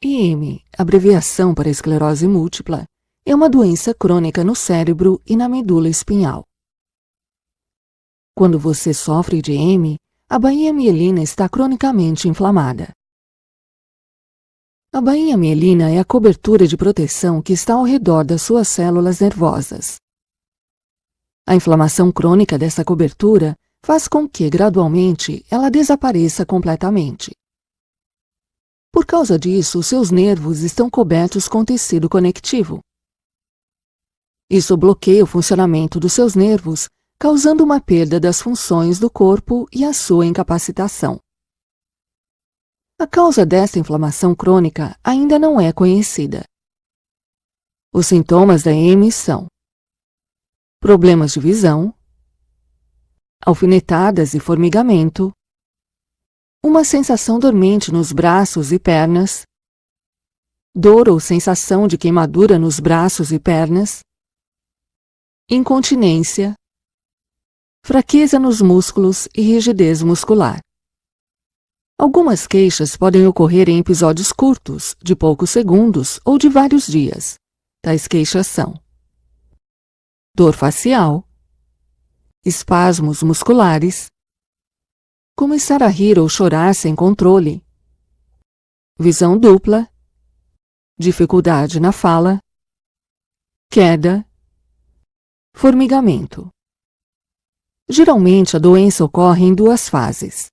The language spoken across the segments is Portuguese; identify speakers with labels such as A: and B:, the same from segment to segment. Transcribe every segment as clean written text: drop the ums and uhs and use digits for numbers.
A: EM, abreviação para esclerose múltipla, é uma doença crônica no cérebro e na medula espinhal. Quando você sofre de EM, a bainha mielina está cronicamente inflamada. A bainha mielina é a cobertura de proteção que está ao redor das suas células nervosas. A inflamação crônica dessa cobertura faz com que, gradualmente, ela desapareça completamente. Por causa disso, seus nervos estão cobertos com tecido conectivo. Isso bloqueia o funcionamento dos seus nervos, causando uma perda das funções do corpo e a sua incapacitação. A causa desta inflamação crônica ainda não é conhecida. Os sintomas da EM são problemas de visão, alfinetadas e formigamento, uma sensação dormente nos braços e pernas, dor ou sensação de queimadura nos braços e pernas, incontinência, fraqueza nos músculos e rigidez muscular. Algumas queixas podem ocorrer em episódios curtos, de poucos segundos ou de vários dias. Tais queixas são dor facial, espasmos musculares, começar a rir ou chorar sem controle, visão dupla, dificuldade na fala, queda, formigamento. Geralmente, a doença ocorre em duas fases.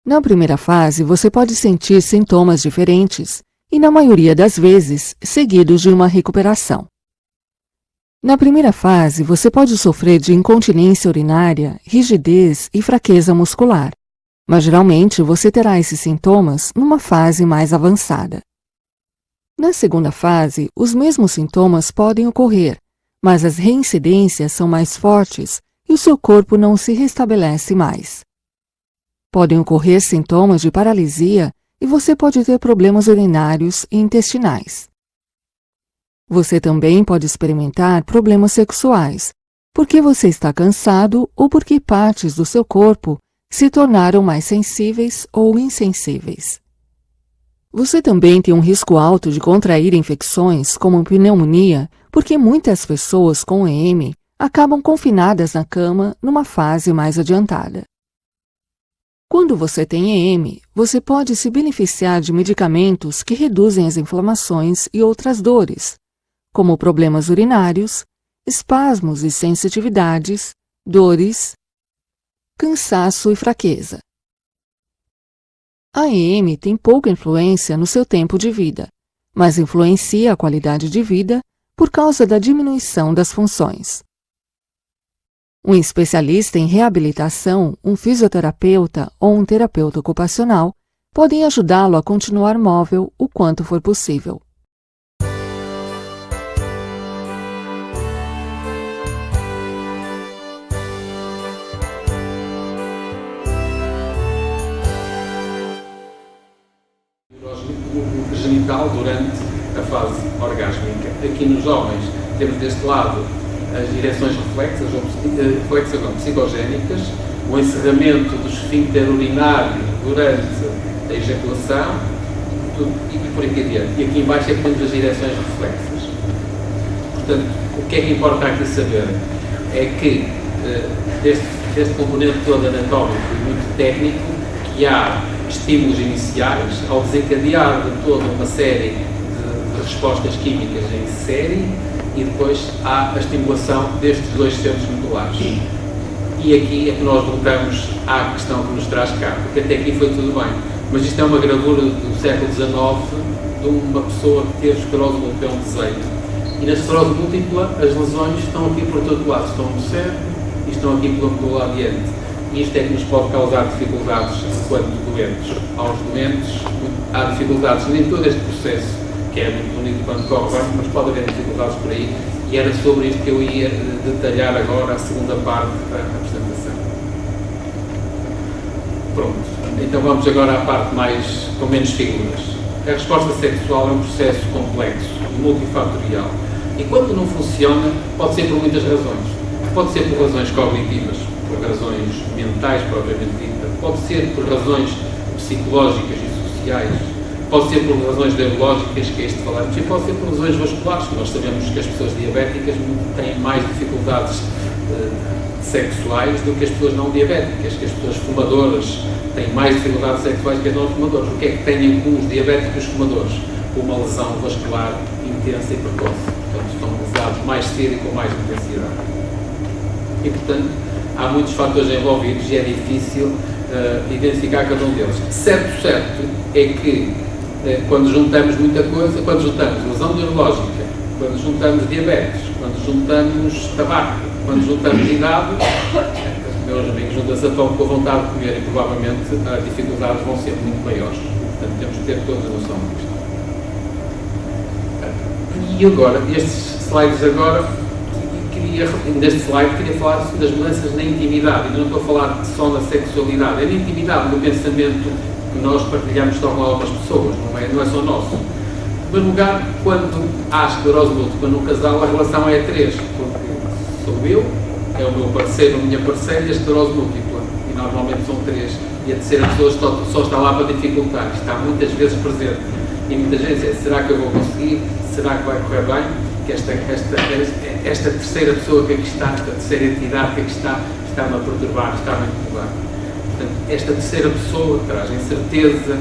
A: Na primeira fase, você pode sentir sintomas diferentes e, na maioria das vezes, seguidos de uma recuperação. Na primeira fase, você pode sofrer de incontinência urinária, rigidez e fraqueza muscular, mas geralmente você terá esses sintomas numa fase mais avançada. Na segunda fase, os mesmos sintomas podem ocorrer, mas as reincidências são mais fortes e o seu corpo não se restabelece mais. Podem ocorrer sintomas de paralisia e você pode ter problemas urinários e intestinais. Você também pode experimentar problemas sexuais, porque você está cansado ou porque partes do seu corpo se tornaram mais sensíveis ou insensíveis. Você também tem um risco alto de contrair infecções como pneumonia, porque muitas pessoas com EM acabam confinadas na cama numa fase mais adiantada. Quando você tem EM, você pode se beneficiar de medicamentos que reduzem as inflamações e outras dores, como problemas urinários, espasmos e sensitividades, dores, cansaço e fraqueza. A EM tem pouca influência no seu tempo de vida, mas influencia a qualidade de vida por causa da diminuição das funções. Um especialista em reabilitação, um fisioterapeuta ou um terapeuta ocupacional podem ajudá-lo a continuar móvel o quanto for possível.
B: Genital durante a fase orgásmica. Aqui nos homens temos deste lado as direções reflexas ou psicogénicas, o encerramento do esfíncter urinário durante a ejaculação e por aqui adiante. E aqui embaixo é que temos as direções reflexas. Portanto, o que é que importa aqui saber? É que deste componente todo anatómico e muito técnico, que há estímulos iniciais ao desencadear de toda uma série de respostas químicas em série e depois há a estimulação destes dois centros medulares. E aqui é que nós voltamos à questão que nos traz cá, porque até aqui foi tudo bem. Mas isto é uma gravura do século XIX de uma pessoa que teve esclerose múltipla, um desenho. E na esclerose múltipla as lesões estão aqui por todo lado, estão no cérebro e estão aqui pela medula adiante. E isto é que nos pode causar dificuldades enquanto doentes. Aos doentes há dificuldades nem todo este processo, que é muito bonito quando corre bem, mas pode haver dificuldades por aí, e era sobre isto que eu ia detalhar agora a segunda parte da apresentação. Pronto, então vamos agora à parte com menos figuras. A resposta sexual é um processo complexo, multifatorial, e quando não funciona, pode ser por muitas razões. Pode ser por razões cognitivas, por razões mentais propriamente ditas, pode ser por razões psicológicas e sociais, Pode ser por razões neurológicas, que é isto que falamos, e pode ser por razões vasculares. Nós sabemos que as pessoas diabéticas têm mais dificuldades sexuais do que as pessoas não diabéticas, que as pessoas fumadoras têm mais dificuldades sexuais que as não fumadoras. O que é que têm em comum os diabéticos e os fumadores? Uma lesão vascular intensa e precoce. Portanto, estão lesados mais cedo e com mais intensidade. E, portanto, há muitos fatores envolvidos e é difícil identificar cada um deles. Certo é que quando juntamos muita coisa, quando juntamos lesão neurológica, quando juntamos diabetes, quando juntamos tabaco, quando juntamos idade, meus amigos, juntam-se a pão com a vontade de comer e provavelmente as dificuldades vão ser muito maiores. Portanto, temos que ter toda a noção disto. E agora, estes slides agora, neste slide queria falar das mudanças na intimidade, e não estou a falar só na sexualidade, é na intimidade, no pensamento que nós partilhamos com algumas pessoas, não é só nosso. Em primeiro lugar, quando há esclerose múltipla num casal, a relação é a três, porque sou eu, é o meu parceiro, a minha parceira e a esclerose múltipla, e normalmente são três, e a terceira pessoa só está lá para dificultar, está muitas vezes presente, e muita gente diz, será que eu vou conseguir? Será que vai correr bem? Que esta terceira pessoa que aqui está, esta terceira entidade que aqui está-me a perturbar, está-me a incomodar. Portanto, esta terceira pessoa traz incerteza,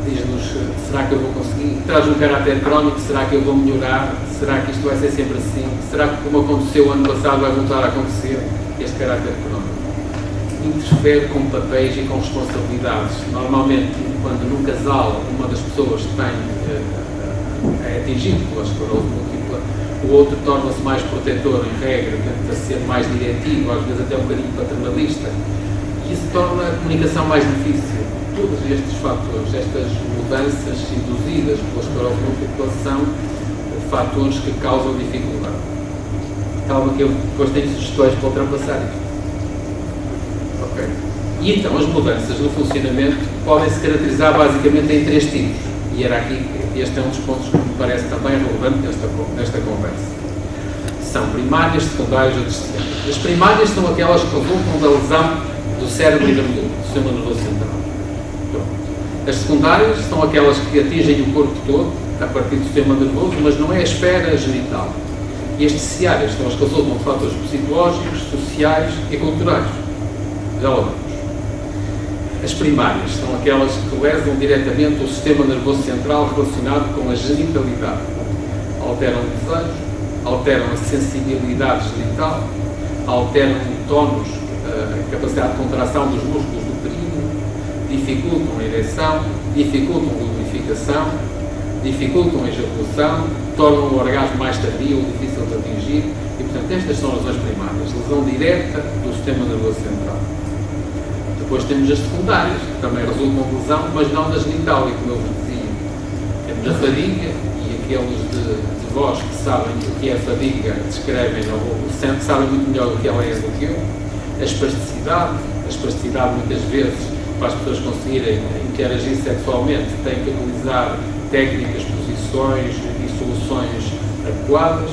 B: diz-nos, será que eu vou conseguir? Traz um caráter crónico, será que eu vou melhorar? Será que isto vai ser sempre assim? Será que como aconteceu ano passado vai voltar a acontecer? Este caráter crónico interfere com papéis e com responsabilidades. Normalmente, quando num casal uma das pessoas é atingido pela esclerose múltipla, o outro torna-se mais protetor, em regra, tenta ser mais diretivo, às vezes até um bocadinho paternalista, e isso torna a comunicação mais difícil. Todos estes fatores, estas mudanças induzidas pela esclerose múltipla são fatores que causam dificuldade. Calma que eu depois tenho sugestões para ultrapassar isto. Ok. E então as mudanças no funcionamento podem se caracterizar basicamente em três tipos. E era aqui, este é um dos pontos que me parece também relevante nesta conversa. São primárias, secundárias ou terciárias. As primárias são aquelas que resultam da lesão do cérebro e da medula, do sistema nervoso central. Pronto. As secundárias são aquelas que atingem o corpo todo, a partir do sistema nervoso, mas não é a esfera genital. E as terciárias são as que resultam de fatores psicológicos, sociais e culturais. Já lá vamos. As primárias são aquelas que lesam diretamente o sistema nervoso central relacionado com a genitalidade. Alteram o desejo, alteram a sensibilidade genital, alteram o tónus, a capacidade de contração dos músculos do períneo, dificultam a ereção, dificultam a lubrificação, dificultam a ejaculação, tornam o orgasmo mais tardio ou difícil de atingir e, portanto, estas são as lesões primárias. Lesão direta do sistema nervoso central. Depois temos as secundárias, que também resultam de lesão, mas não da genital, como eu vos dizia. Temos a fadiga, e aqueles de vós que sabem o que é a fadiga, descrevem, ou sabem muito melhor do que ela é do que eu. A espasticidade muitas vezes, para as pessoas conseguirem interagir sexualmente, têm que utilizar técnicas, posições e soluções adequadas.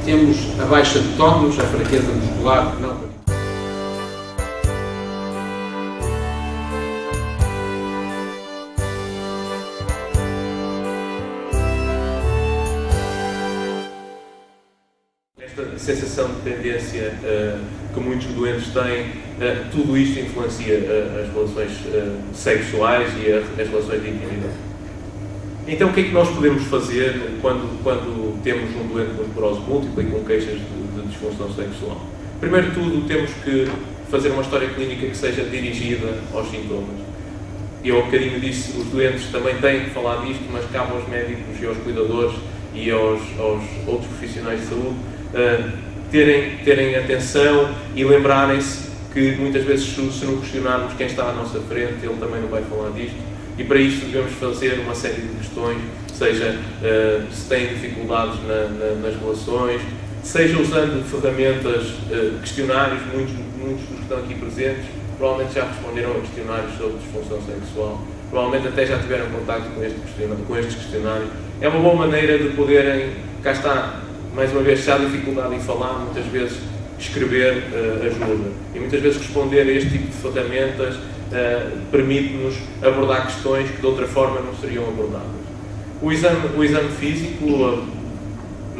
B: Temos a baixa de tónus, a fraqueza muscular, não.
C: Sensação de tendência que muitos doentes têm, tudo isto influencia as relações sexuais e as relações de intimidade. Então, o que é que nós podemos fazer quando temos um doente com esclerose múltipla e com queixas de disfunção sexual? Primeiro de tudo, temos que fazer uma história clínica que seja dirigida aos sintomas. Eu, há um bocadinho disse, os doentes também têm que falar disto, mas cabe aos médicos e aos cuidadores e aos outros profissionais de saúde terem atenção e lembrarem-se que muitas vezes se não questionarmos quem está à nossa frente, ele também não vai falar disto, e para isto devemos fazer uma série de questões, seja se têm dificuldades nas relações, seja usando ferramentas, questionários. Muitos dos que estão aqui presentes provavelmente já responderam a questionários sobre disfunção sexual, provavelmente até já tiveram contato com estes questionários. É uma boa maneira de poderem, cá está, mais uma vez, se há dificuldade em falar, muitas vezes escrever ajuda. E muitas vezes responder a este tipo de ferramentas permite-nos abordar questões que de outra forma não seriam abordadas. O exame físico,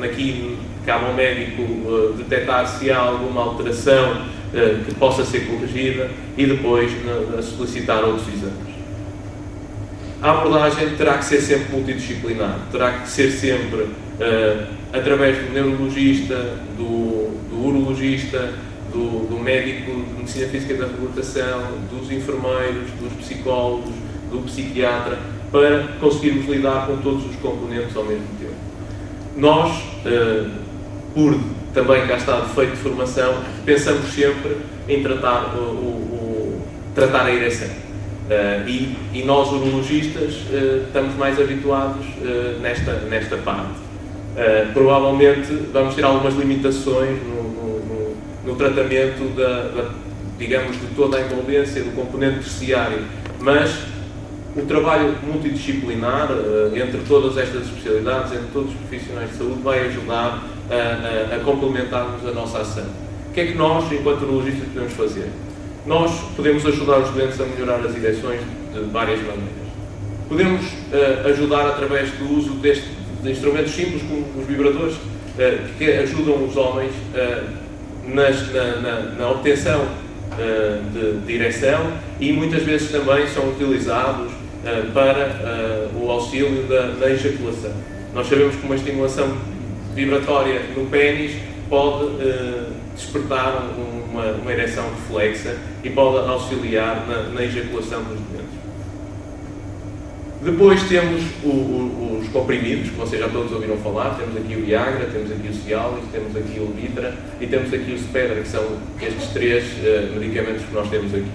C: aqui cabe ao médico detectar se há alguma alteração que possa ser corrigida e depois solicitar outros exames. A abordagem terá que ser sempre multidisciplinar, terá que ser sempre através do neurologista, do urologista, do médico de medicina física e da reabilitação, dos enfermeiros, dos psicólogos, do psiquiatra, para conseguirmos lidar com todos os componentes ao mesmo tempo. Nós, por também cá está defeito de formação, pensamos sempre em tratar a ereção. E nós, urologistas, estamos mais habituados nesta parte. Provavelmente vamos ter algumas limitações no tratamento digamos, de toda a envolvência do componente terciário, mas o trabalho multidisciplinar entre todas estas especialidades, entre todos os profissionais de saúde, vai ajudar a complementarmos a nossa ação. O que é que nós, enquanto urologistas, podemos fazer? Nós podemos ajudar os doentes a melhorar as ereções de várias maneiras. Podemos ajudar através do uso de instrumentos simples, como os vibradores, que ajudam os homens na obtenção de ereção e muitas vezes também são utilizados para o auxílio da ejaculação. Nós sabemos que uma estimulação vibratória no pênis pode despertar uma ereção reflexa e pode auxiliar na ejaculação dos doentes. Depois temos os comprimidos, que vocês já todos ouviram falar. Temos aqui o Viagra, temos aqui o Cialis, temos aqui o Levitra e temos aqui o Spedra, que são estes três medicamentos que nós temos aqui.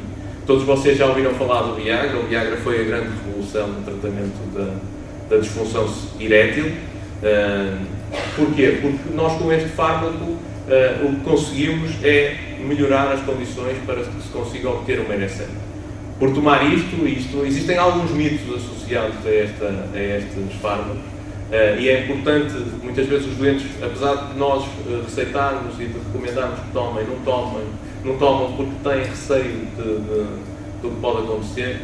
C: Todos vocês já ouviram falar do Viagra. O Viagra foi a grande revolução no tratamento da disfunção erétil. Porquê? Porque nós, com este fármaco, o que conseguimos é melhorar as condições para que se consiga obter uma ereção. Por tomar isto, existem alguns mitos associados a estes fármacos e é importante, muitas vezes os doentes, apesar de nós receitarmos e de recomendarmos que tomem, não tomam porque têm receio do que pode acontecer.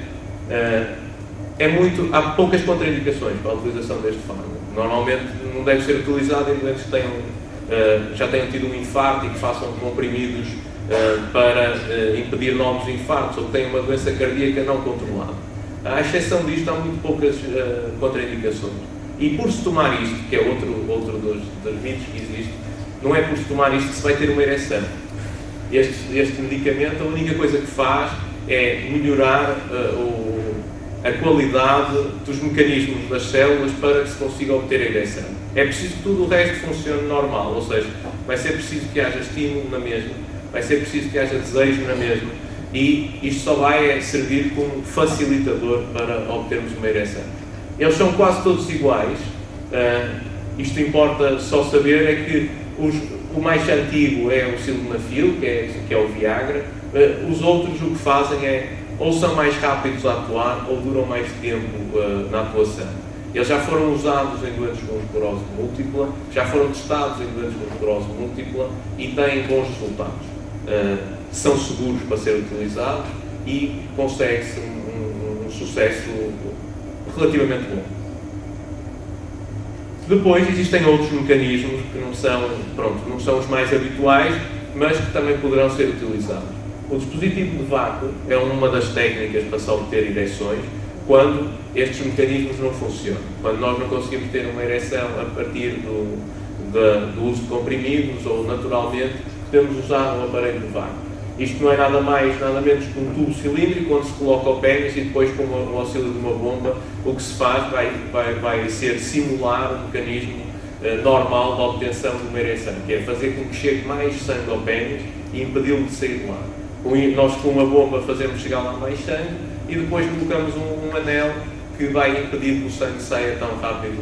C: Há poucas contraindicações para a utilização deste fármaco. Normalmente não deve ser utilizado em doentes que já tenham tido um infarto e que façam comprimidos para impedir novos infartos ou que tenham uma doença cardíaca não controlada. À exceção disto, há muito poucas contraindicações. E por se tomar isto, que é outro dos mitos que existe, não é por se tomar isto que se vai ter uma ereção. Este medicamento, a única coisa que faz é melhorar a qualidade dos mecanismos das células para que se consiga obter a ereção. É preciso que tudo o resto funcione normal, ou seja, vai ser preciso que haja estímulo na mesma, vai ser preciso que haja desejo na mesma, e isto só vai servir como facilitador para obtermos uma ereção. Eles são quase todos iguais. Isto importa só saber é que o mais antigo é o sildenafil, que é o Viagra. Os outros o que fazem é ou são mais rápidos a atuar ou duram mais tempo na atuação. Eles já foram usados em doentes com esclerose múltipla, já foram testados em doentes com esclerose múltipla e têm bons resultados. São seguros para ser utilizados e consegue-se um sucesso relativamente bom. Depois existem outros mecanismos que não são os mais habituais, mas que também poderão ser utilizados. O dispositivo de vácuo é uma das técnicas para se obter ereções quando estes mecanismos não funcionam. Quando nós não conseguimos ter uma ereção a partir do uso de comprimidos ou naturalmente, podemos usar um aparelho de vácuo. Isto não é nada mais, nada menos que um tubo cilíndrico onde se coloca o pênis e depois, com o auxílio de uma bomba, o que se faz vai ser simular um mecanismo normal de obtenção de uma ereção, que é fazer com que chegue mais sangue ao pênis e impedi-lo de sair de lá. Nós, com uma bomba, fazemos chegar lá mais sangue e depois colocamos um anel que vai impedir que o sangue saia tão rápido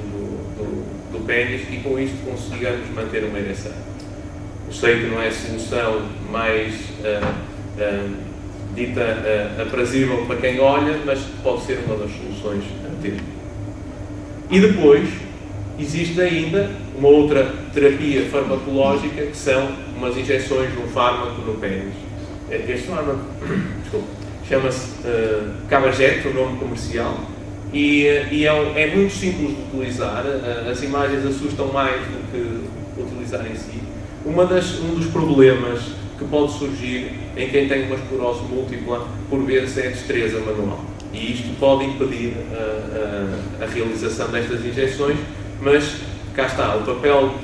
C: do pênis e com isto consigamos manter uma ereção. Eu sei que não é a solução mais dita aprazível para quem olha, mas pode ser uma das soluções a ter. E depois existe ainda uma outra terapia farmacológica que são umas injeções de um fármaco no pênis. Este fármaco, chama-se Cabajet, o nome comercial, e é muito simples de utilizar. As imagens assustam mais do que utilizar em si. Um dos problemas que pode surgir em quem tem uma esclerose múltipla, por vezes, é a destreza manual. E isto pode impedir a realização destas injeções, mas cá está, o papel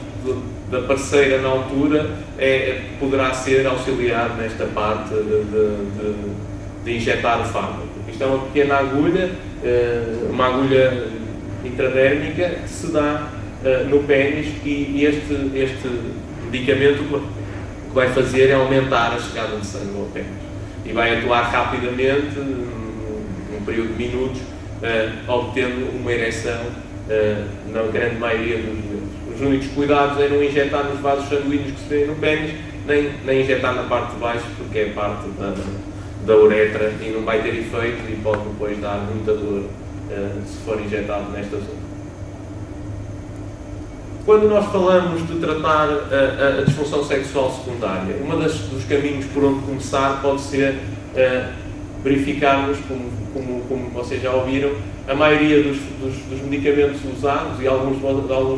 C: da parceira na altura poderá ser auxiliar nesta parte de injetar o fármaco. Isto é uma pequena agulha, uma agulha intradérmica que se dá no pênis, e este medicamento o que vai fazer é aumentar a chegada de sangue ao pênis e vai atuar rapidamente, num período de minutos, obtendo uma ereção na grande maioria dos vezes. Os únicos cuidados é não injetar nos vasos sanguíneos que se vêem no pênis, nem injetar na parte de baixo, porque é parte da uretra e não vai ter efeito e pode depois dar muita dor se for injetado nesta zona. Quando nós falamos de tratar a disfunção sexual secundária, dos caminhos por onde começar pode ser verificarmos, como vocês já ouviram, a maioria dos medicamentos usados, e alguns de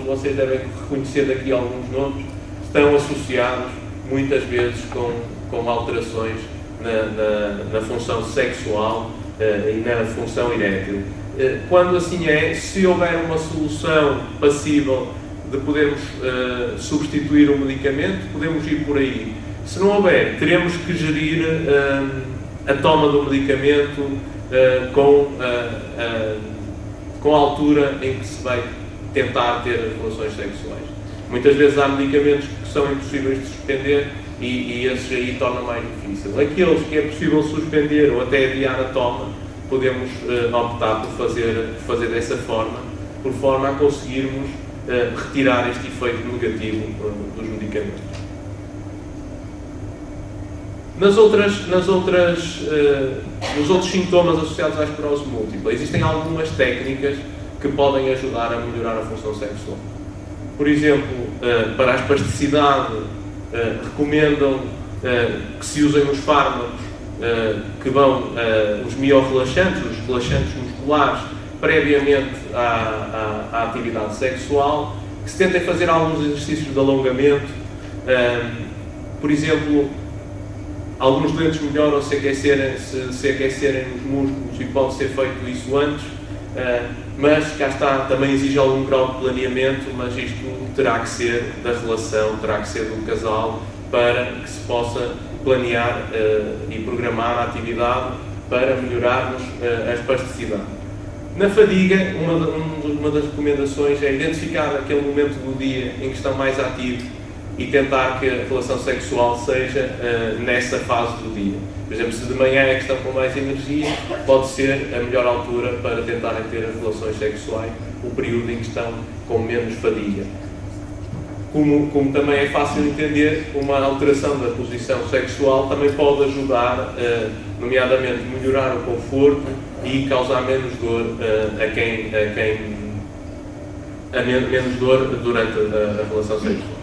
C: vocês devem reconhecer daqui alguns nomes, estão associados muitas vezes com alterações na função sexual e na função erétil. Quando assim é, se houver uma solução passível de podermos substituir o medicamento, podemos ir por aí. Se não houver, teremos que gerir a toma do medicamento com a altura em que se vai tentar ter relações sexuais. Muitas vezes há medicamentos que são impossíveis de suspender e esses aí tornam mais difícil. Aqueles que é possível suspender ou até adiar a toma, podemos optar por fazer dessa forma, por forma a conseguirmos retirar este efeito negativo dos medicamentos. Nos outros sintomas associados à esclerose múltipla, existem algumas técnicas que podem ajudar a melhorar a função sexual. Por exemplo, para a espasticidade, recomendam que se usem os fármacos que vão, os miorrelaxantes, os relaxantes musculares, previamente à atividade sexual, que se tentem fazer alguns exercícios de alongamento. Por exemplo, alguns doentes melhoram se aquecerem os músculos e pode ser feito isso antes, mas cá está, também exige algum grau de planeamento, mas isto terá que ser da relação, terá que ser do casal, para que se possa planear e programar a atividade para melhorarmos a espasticidade. Na fadiga, uma das recomendações é identificar aquele momento do dia em que estão mais ativos e tentar que a relação sexual seja nessa fase do dia. Por exemplo, se de manhã é que estão com mais energia, pode ser a melhor altura para tentarem ter as relações sexuais, o período em que estão com menos fadiga. Como também é fácil entender, uma alteração da posição sexual também pode ajudar, nomeadamente, melhorar o conforto e causar menos dor menos dor durante a relação sexual.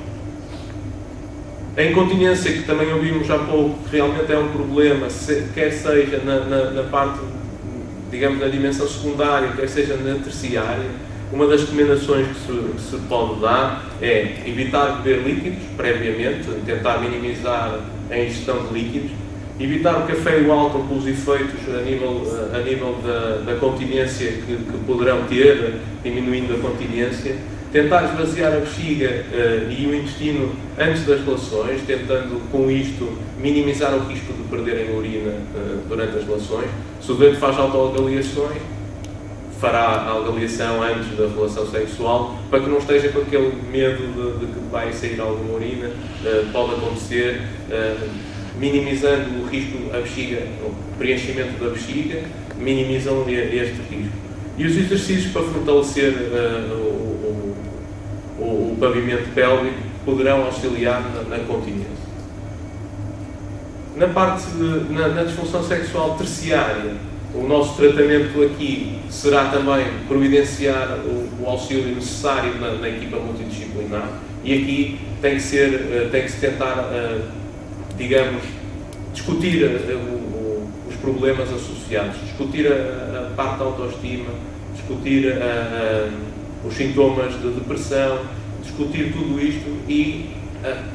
C: A incontinência, que também ouvimos há pouco, que realmente é um problema, quer seja na parte, digamos, na dimensão secundária, quer seja na terciária. Uma das recomendações que se pode dar é evitar beber líquidos previamente, tentar minimizar a ingestão de líquidos, evitar o café e o álcool pelos efeitos a nível da continência que poderão ter, diminuindo a continência, tentar esvaziar a bexiga e o intestino antes das relações, tentando com isto minimizar o risco de perderem urina durante as relações. Se o doente faz autoavaliações, fará a avaliação antes da relação sexual, para que não esteja com aquele medo de que vai sair alguma urina. Pode acontecer, minimizando o risco, a bexiga, o preenchimento da bexiga, minimizam este risco. E os exercícios para fortalecer o pavimento pélvico poderão auxiliar na continência. Na disfunção sexual terciária, o nosso tratamento aqui será também providenciar o auxílio necessário na equipa multidisciplinar, e aqui tem que se tentar, digamos, discutir os problemas associados, discutir a parte da autoestima, discutir os sintomas de depressão, discutir tudo isto e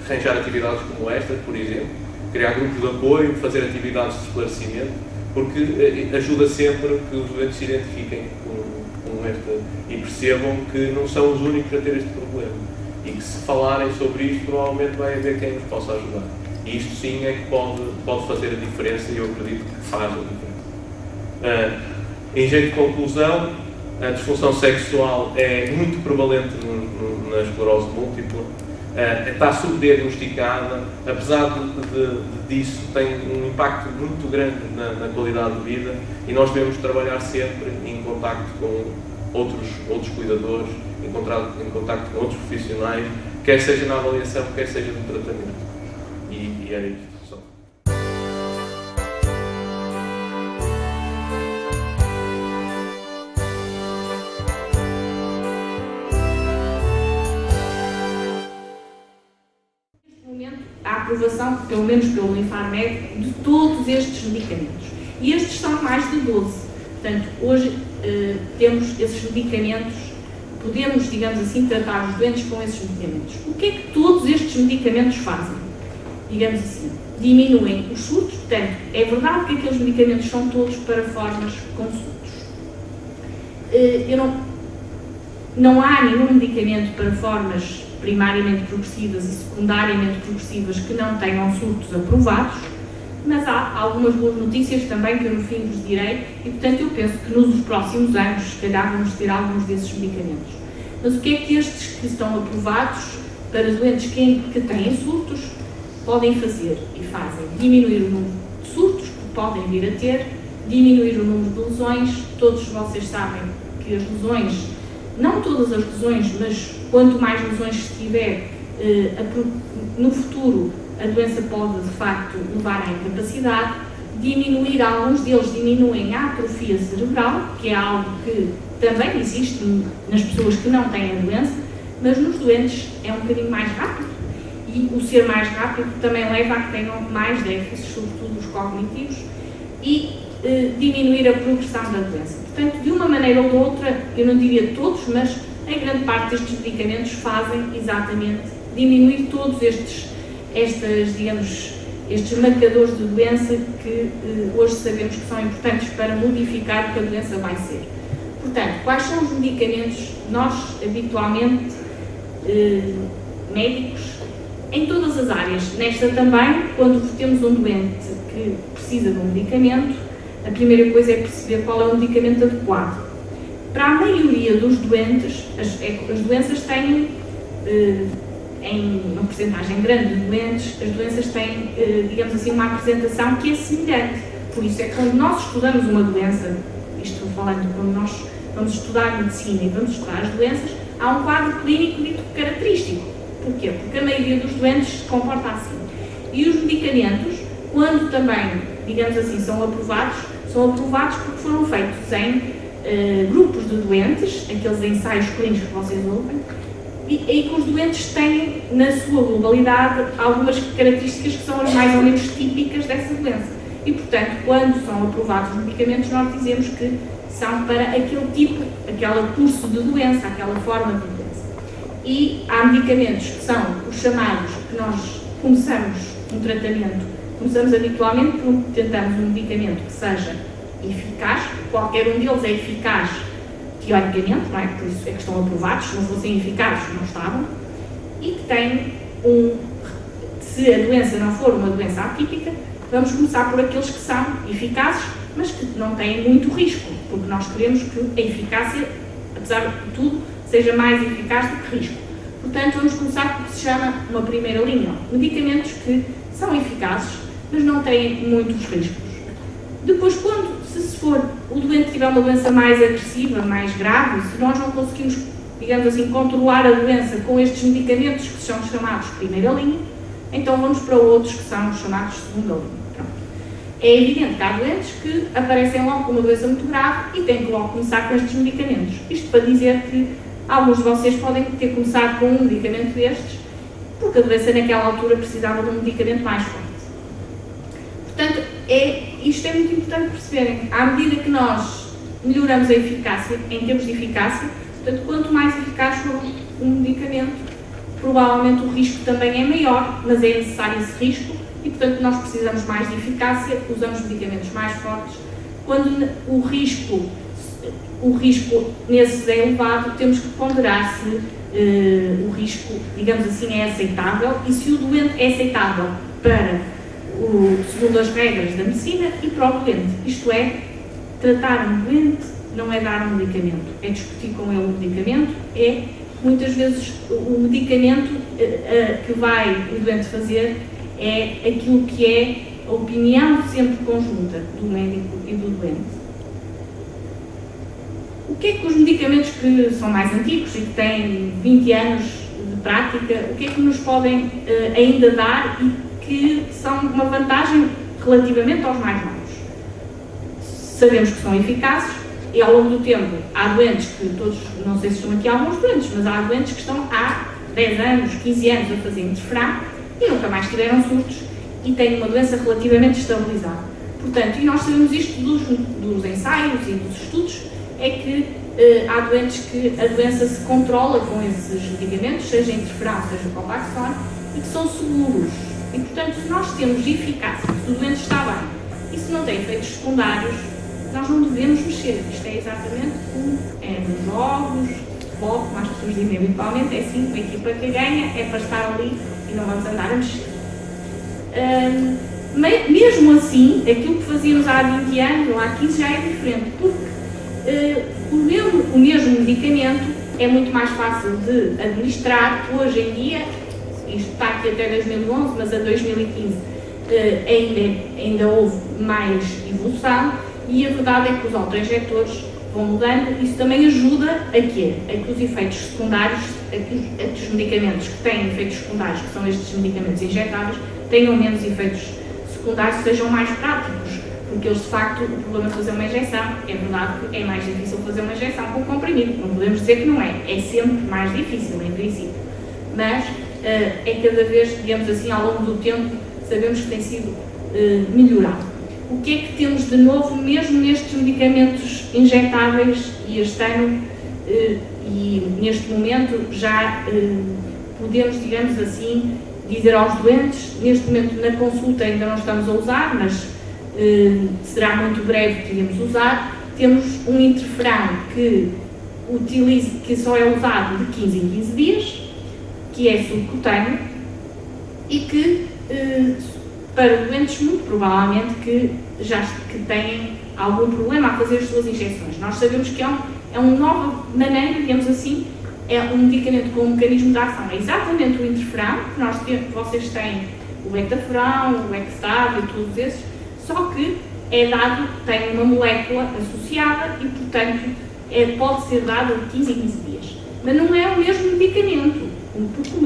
C: arranjar atividades como esta, por exemplo, criar grupos de apoio, fazer atividades de esclarecimento, porque ajuda sempre que os doentes se identifiquem com este e percebam que não são os únicos a ter este problema e que se falarem sobre isto provavelmente vai haver quem nos possa ajudar. E isto sim é que pode fazer a diferença e eu acredito que faz a diferença. Em jeito de conclusão, a disfunção sexual é muito prevalente na esclerose múltipla, está subdiagnosticada, apesar disso tem um impacto muito grande na qualidade de vida e nós devemos trabalhar sempre em contacto com outros cuidadores, em contacto com outros profissionais, quer seja na avaliação, quer seja no tratamento. E era isto.
D: A aprovação, pelo menos pelo Infarmed, de todos estes medicamentos. E estes são mais de 12. Portanto, hoje temos esses medicamentos, podemos, digamos assim, tratar os doentes com esses medicamentos. O que é que todos estes medicamentos fazem? Digamos assim, diminuem os surtos. Portanto, é verdade que aqueles medicamentos são todos para formas com surtos. Não há nenhum medicamento para formas primariamente progressivas e secundariamente progressivas que não tenham surtos aprovados, mas há algumas boas notícias também que eu no fim vos direi e, portanto, eu penso que nos próximos anos, se calhar, vamos ter alguns desses medicamentos. Mas o que é que estes que estão aprovados para doentes que têm surtos podem fazer e fazem? Diminuir o número de surtos que podem vir a ter, diminuir o número de lesões. Todos vocês sabem que as lesões, não todas as lesões, mas quanto mais lesões se tiver, no futuro a doença pode de facto levar à incapacidade. Diminuir, alguns deles diminuem a atrofia cerebral, que é algo que também existe nas pessoas que não têm a doença, mas nos doentes é um bocadinho mais rápido e o ser mais rápido também leva a que tenham mais déficits, sobretudo os cognitivos, e diminuir a progressão da doença. Portanto, de uma maneira ou de outra, eu não diria todos, mas a grande parte destes medicamentos fazem exatamente diminuir todos estes marcadores de doença que hoje sabemos que são importantes para modificar o que a doença vai ser. Portanto, quais são os medicamentos? Nós, habitualmente, médicos, em todas as áreas, nesta também, quando temos um doente que precisa de um medicamento, a primeira coisa é perceber qual é o medicamento adequado. Para a maioria dos doentes, as doenças têm, em uma porcentagem grande de doentes, as doenças têm, digamos assim, uma apresentação que é semelhante. Por isso é que quando nós estudamos uma doença, isto falando quando nós vamos estudar medicina e vamos estudar as doenças, há um quadro clínico dito característico. Porquê? Porque a maioria dos doentes se comporta assim. E os medicamentos, quando também, digamos assim, são aprovados porque foram feitos em grupos de doentes, aqueles ensaios clínicos que vocês ouvem, e que os doentes têm, na sua globalidade, algumas características que são as mais ou menos típicas dessa doença. E, portanto, quando são aprovados os medicamentos, nós dizemos que são para aquele tipo, aquele curso de doença, aquela forma de doença. E há medicamentos que são os chamados, que nós começamos um tratamento, começamos habitualmente por tentamos um medicamento que seja eficaz, qualquer um deles é eficaz teoricamente, não é? Por isso é que estão aprovados, se não fossem eficazes não estavam, e que tem se a doença não for uma doença atípica, vamos começar por aqueles que são eficazes, mas que não têm muito risco, porque nós queremos que a eficácia, apesar de tudo, seja mais eficaz do que risco. Portanto, vamos começar por o que se chama uma primeira linha, medicamentos que são eficazes, mas não têm muitos riscos. Depois, se for o doente tiver uma doença mais agressiva, mais grave, se nós não conseguimos, digamos assim, controlar a doença com estes medicamentos que são chamados primeira linha, então vamos para outros que são chamados segunda linha. Pronto. É evidente que há doentes que aparecem logo com uma doença muito grave e têm que logo começar com estes medicamentos. Isto para dizer que alguns de vocês podem ter começado com um medicamento destes, porque a doença naquela altura precisava de um medicamento mais forte. Portanto, isto é muito importante perceberem. À medida que nós melhoramos a eficácia, em termos de eficácia, portanto, quanto mais eficaz for um medicamento, provavelmente o risco também é maior, mas é necessário esse risco e, portanto, nós precisamos mais de eficácia, usamos medicamentos mais fortes. Quando o risco nesses é elevado, temos que ponderar se o risco, digamos assim, é aceitável e se o doente é aceitável segundo as regras da medicina e para o doente. Isto é, tratar um doente não é dar um medicamento, é discutir com ele o medicamento, é muitas vezes o medicamento que vai o doente fazer é aquilo que é a opinião sempre conjunta do médico e do doente. O que é que os medicamentos que são mais antigos e que têm 20 anos de prática, o que é que nos podem ainda dar e que são uma vantagem relativamente aos mais novos? Sabemos que são eficazes e ao longo do tempo há doentes que todos, não sei se estão aqui alguns doentes, mas há doentes que estão há 10 anos, 15 anos a fazer interferon e nunca mais tiveram surtos e têm uma doença relativamente estabilizada. Portanto, e nós sabemos isto dos ensaios e dos estudos, é que há doentes que a doença se controla com esses medicamentos, seja interferon, seja Copaxone, e que são seguros. E, portanto, se nós temos eficácia, se o doente está bem e se não tem efeitos secundários, nós não devemos mexer. Isto é exatamente como é nos jogos, futebol, como as pessoas dizem habitualmente, é assim, uma equipa que ganha é para estar ali e não vamos andar a mexer. Mesmo assim, aquilo que fazíamos há 20 anos ou há 15 já é diferente, porque o mesmo medicamento é muito mais fácil de administrar hoje em dia. Isto está aqui até 2011, mas a 2015 ainda houve mais evolução e a verdade é que os autoinjetores vão mudando. Isso também ajuda a que os efeitos secundários, a que os medicamentos que têm efeitos secundários, que são estes medicamentos injetáveis, tenham menos efeitos secundários, sejam mais práticos, porque eles de facto, o problema de fazer uma injeção, é verdade que é mais difícil fazer uma injeção com comprimido, não podemos dizer que não é sempre mais difícil em princípio, mas é cada vez, digamos assim, ao longo do tempo, sabemos que tem sido melhorado. O que é que temos de novo, mesmo nestes medicamentos injetáveis, e este ano, e neste momento, já podemos, digamos assim, dizer aos doentes, neste momento na consulta ainda não estamos a usar, mas será muito breve que iremos usar, temos um interferon que só é usado de 15 em 15 dias, que é subcutâneo e que para doentes muito provavelmente que têm algum problema a fazer as suas injeções. Nós sabemos que é uma nova maneira, digamos assim, é um medicamento com um mecanismo de ação. É exatamente o interferon, que vocês têm o betaferon, o Extab e todos esses, só que tem uma molécula associada e, portanto, pode ser dado de 15 em 15 dias. Mas não é o mesmo medicamento, porque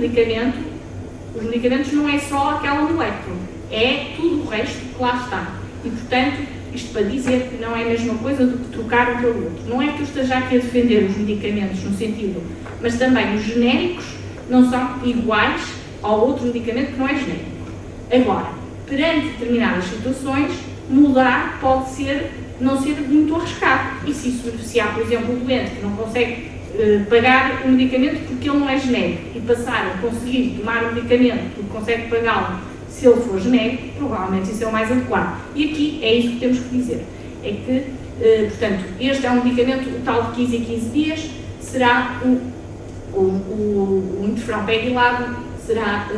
D: os medicamentos não é só aquela molécula, é tudo o resto que lá está. E, portanto, isto para dizer que não é a mesma coisa do que trocar um pelo outro. Não é que eu esteja aqui a defender os medicamentos no sentido, mas também os genéricos não são iguais ao outro medicamento que não é genérico. Agora, perante determinadas situações, mudar pode não ser muito arriscado. E se isso beneficiar, por exemplo, o doente que não consegue pagar o medicamento porque ele não é genérico e passar a conseguir tomar o medicamento porque consegue pagá-lo se ele for genérico, provavelmente isso é o mais adequado. E aqui é isso que temos que dizer. É que, portanto, este é um medicamento, o tal de 15 em 15 dias, será o interferon pegilado, será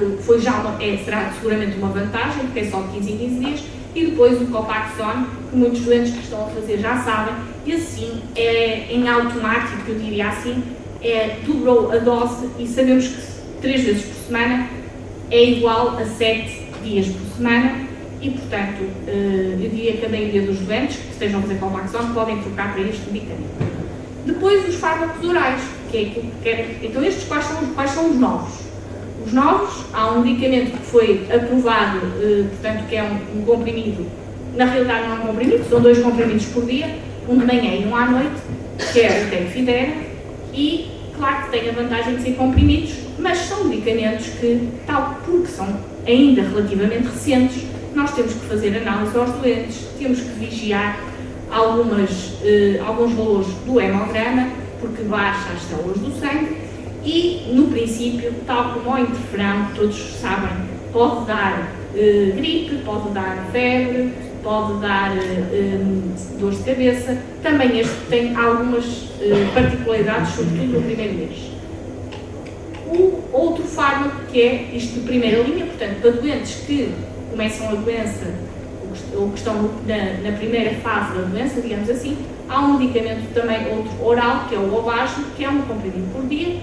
D: seguramente uma vantagem, porque é só de 15 em 15 dias, e depois o Copaxone, que muitos doentes que estão a fazer já sabem, e assim, em automático, eu diria assim, dobrou a dose e sabemos que 3 vezes por semana é igual a 7 dias por semana e, portanto, eu diria que a maioria dos doentes que estejam a fazer Copaxone podem trocar para este medicamento. Depois, os fármacos orais, que é aquilo que querem. Então, estes quais são os novos? Os novos, há um medicamento que foi aprovado, portanto, que é um comprimido, na realidade não é um comprimido, são 2 comprimidos por dia, um de manhã e um à noite, que é o Tecfidera, e claro que tem a vantagem de ser comprimidos, mas são medicamentos que, porque são ainda relativamente recentes, nós temos que fazer análise aos doentes, temos que vigiar alguns valores do hemograma, porque baixa as células do sangue, e, no princípio, tal como o interferão, que todos sabem, pode dar gripe, pode dar febre, pode dar dor de cabeça. Também este tem algumas particularidades, sobretudo no primeiro mês. O outro fármaco, que é isto de primeira linha, portanto, para doentes que começam a doença ou que estão na primeira fase da doença, digamos assim, há um medicamento também, outro oral, que é o Obasno, que é um comprimido por dia,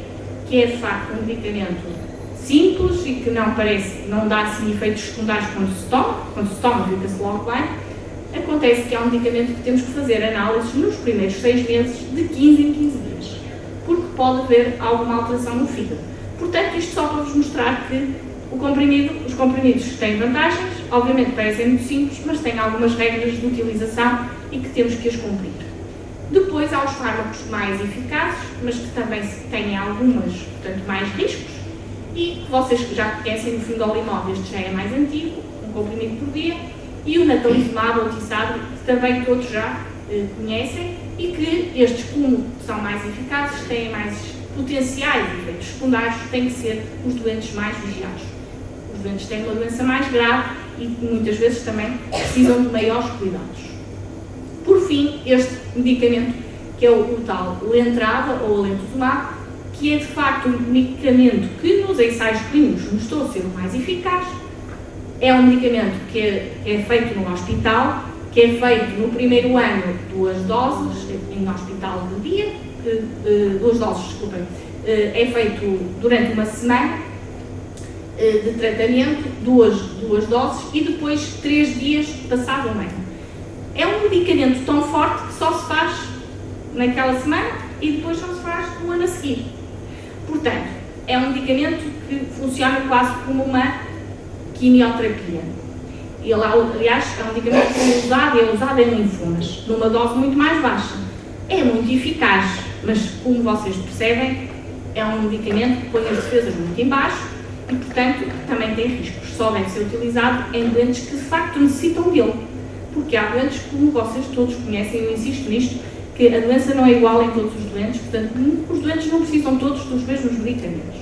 D: que é de facto um medicamento simples e que não dá assim efeitos secundários quando se toma, fica-se logo bem. Acontece que é um medicamento que temos que fazer análises nos primeiros 6 meses, de 15 em 15 dias, porque pode haver alguma alteração no fígado. Portanto, isto só para vos mostrar que os comprimidos têm vantagens, obviamente parecem muito simples, mas têm algumas regras de utilização e que temos que as cumprir. Depois há os fármacos mais eficazes, mas que também têm algumas, portanto, mais riscos, e que vocês já conhecem, o fingolimod, este já é mais antigo, um comprimido por dia, e o natalizumab, ou Tisab, que também todos já conhecem, e que estes, como são mais eficazes, têm mais potenciais efeitos secundários, têm que ser os doentes mais vigiados. Os doentes têm uma doença mais grave e muitas vezes também precisam de maiores cuidados. Por fim, este medicamento, que é o tal Lentrada, ou Lentosumab, que é de facto um medicamento que nos ensaios clínicos mostrou ser o mais eficaz. É um medicamento que é feito no hospital, que é feito no primeiro ano 2 doses, em hospital de dia, 2 doses, desculpem, é feito durante uma semana de tratamento, duas doses, e depois 3 dias passado um ano. É um medicamento tão forte que só se faz naquela semana e depois só se faz no ano a seguir. Portanto, é um medicamento que funciona quase como uma quimioterapia. Ele, aliás, é um medicamento que é usado em linfomas, numa dose muito mais baixa. É muito eficaz, mas como vocês percebem, é um medicamento que põe as defesas muito em baixo e, portanto, também tem riscos. Só deve ser utilizado em doentes que de facto necessitam dele. Porque há doentes, como vocês todos conhecem, eu insisto nisto, que a doença não é igual em todos os doentes, portanto, os doentes não precisam todos dos mesmos medicamentos.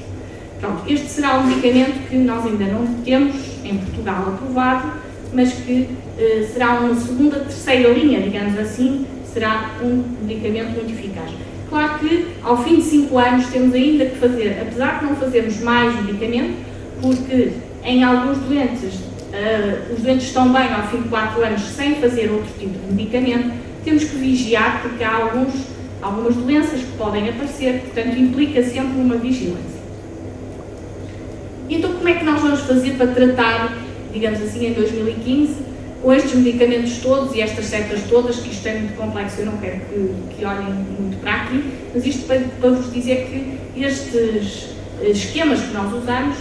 D: Pronto, este será um medicamento que nós ainda não temos em Portugal aprovado, mas que será uma segunda, terceira linha, digamos assim, será um medicamento muito eficaz. Claro que, ao fim de 5 anos, temos ainda que fazer, apesar de não fazermos mais medicamento, porque em alguns doentes, os doentes estão bem ao fim de 4 anos sem fazer outro tipo de medicamento, temos que vigiar porque há algumas doenças que podem aparecer, portanto implica sempre uma vigilância. Então como é que nós vamos fazer para tratar, digamos assim, em 2015, com estes medicamentos todos e estas setas todas, que isto é muito complexo, eu não quero que olhem muito para aqui, mas isto para vos dizer que estes esquemas que nós usamos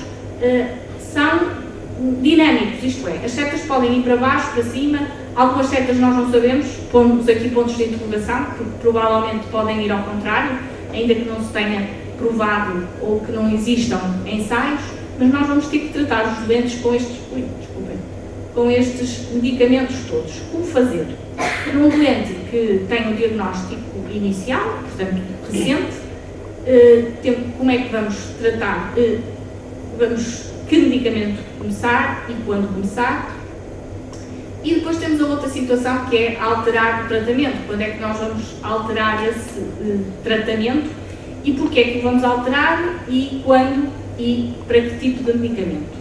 D: são dinâmicos, isto é, as setas podem ir para baixo, para cima, algumas setas nós não sabemos, pomos aqui pontos de interrogação, porque provavelmente podem ir ao contrário, ainda que não se tenha provado ou que não existam ensaios, mas nós vamos ter que tratar os doentes com estes medicamentos todos. Como fazer? Num doente que tem um diagnóstico inicial, portanto recente, como é que vamos tratar? Que medicamento começar e quando começar. E depois temos a outra situação que é alterar o tratamento. Quando é que nós vamos alterar esse tratamento e porquê é que o vamos alterar e quando e para que tipo de medicamento.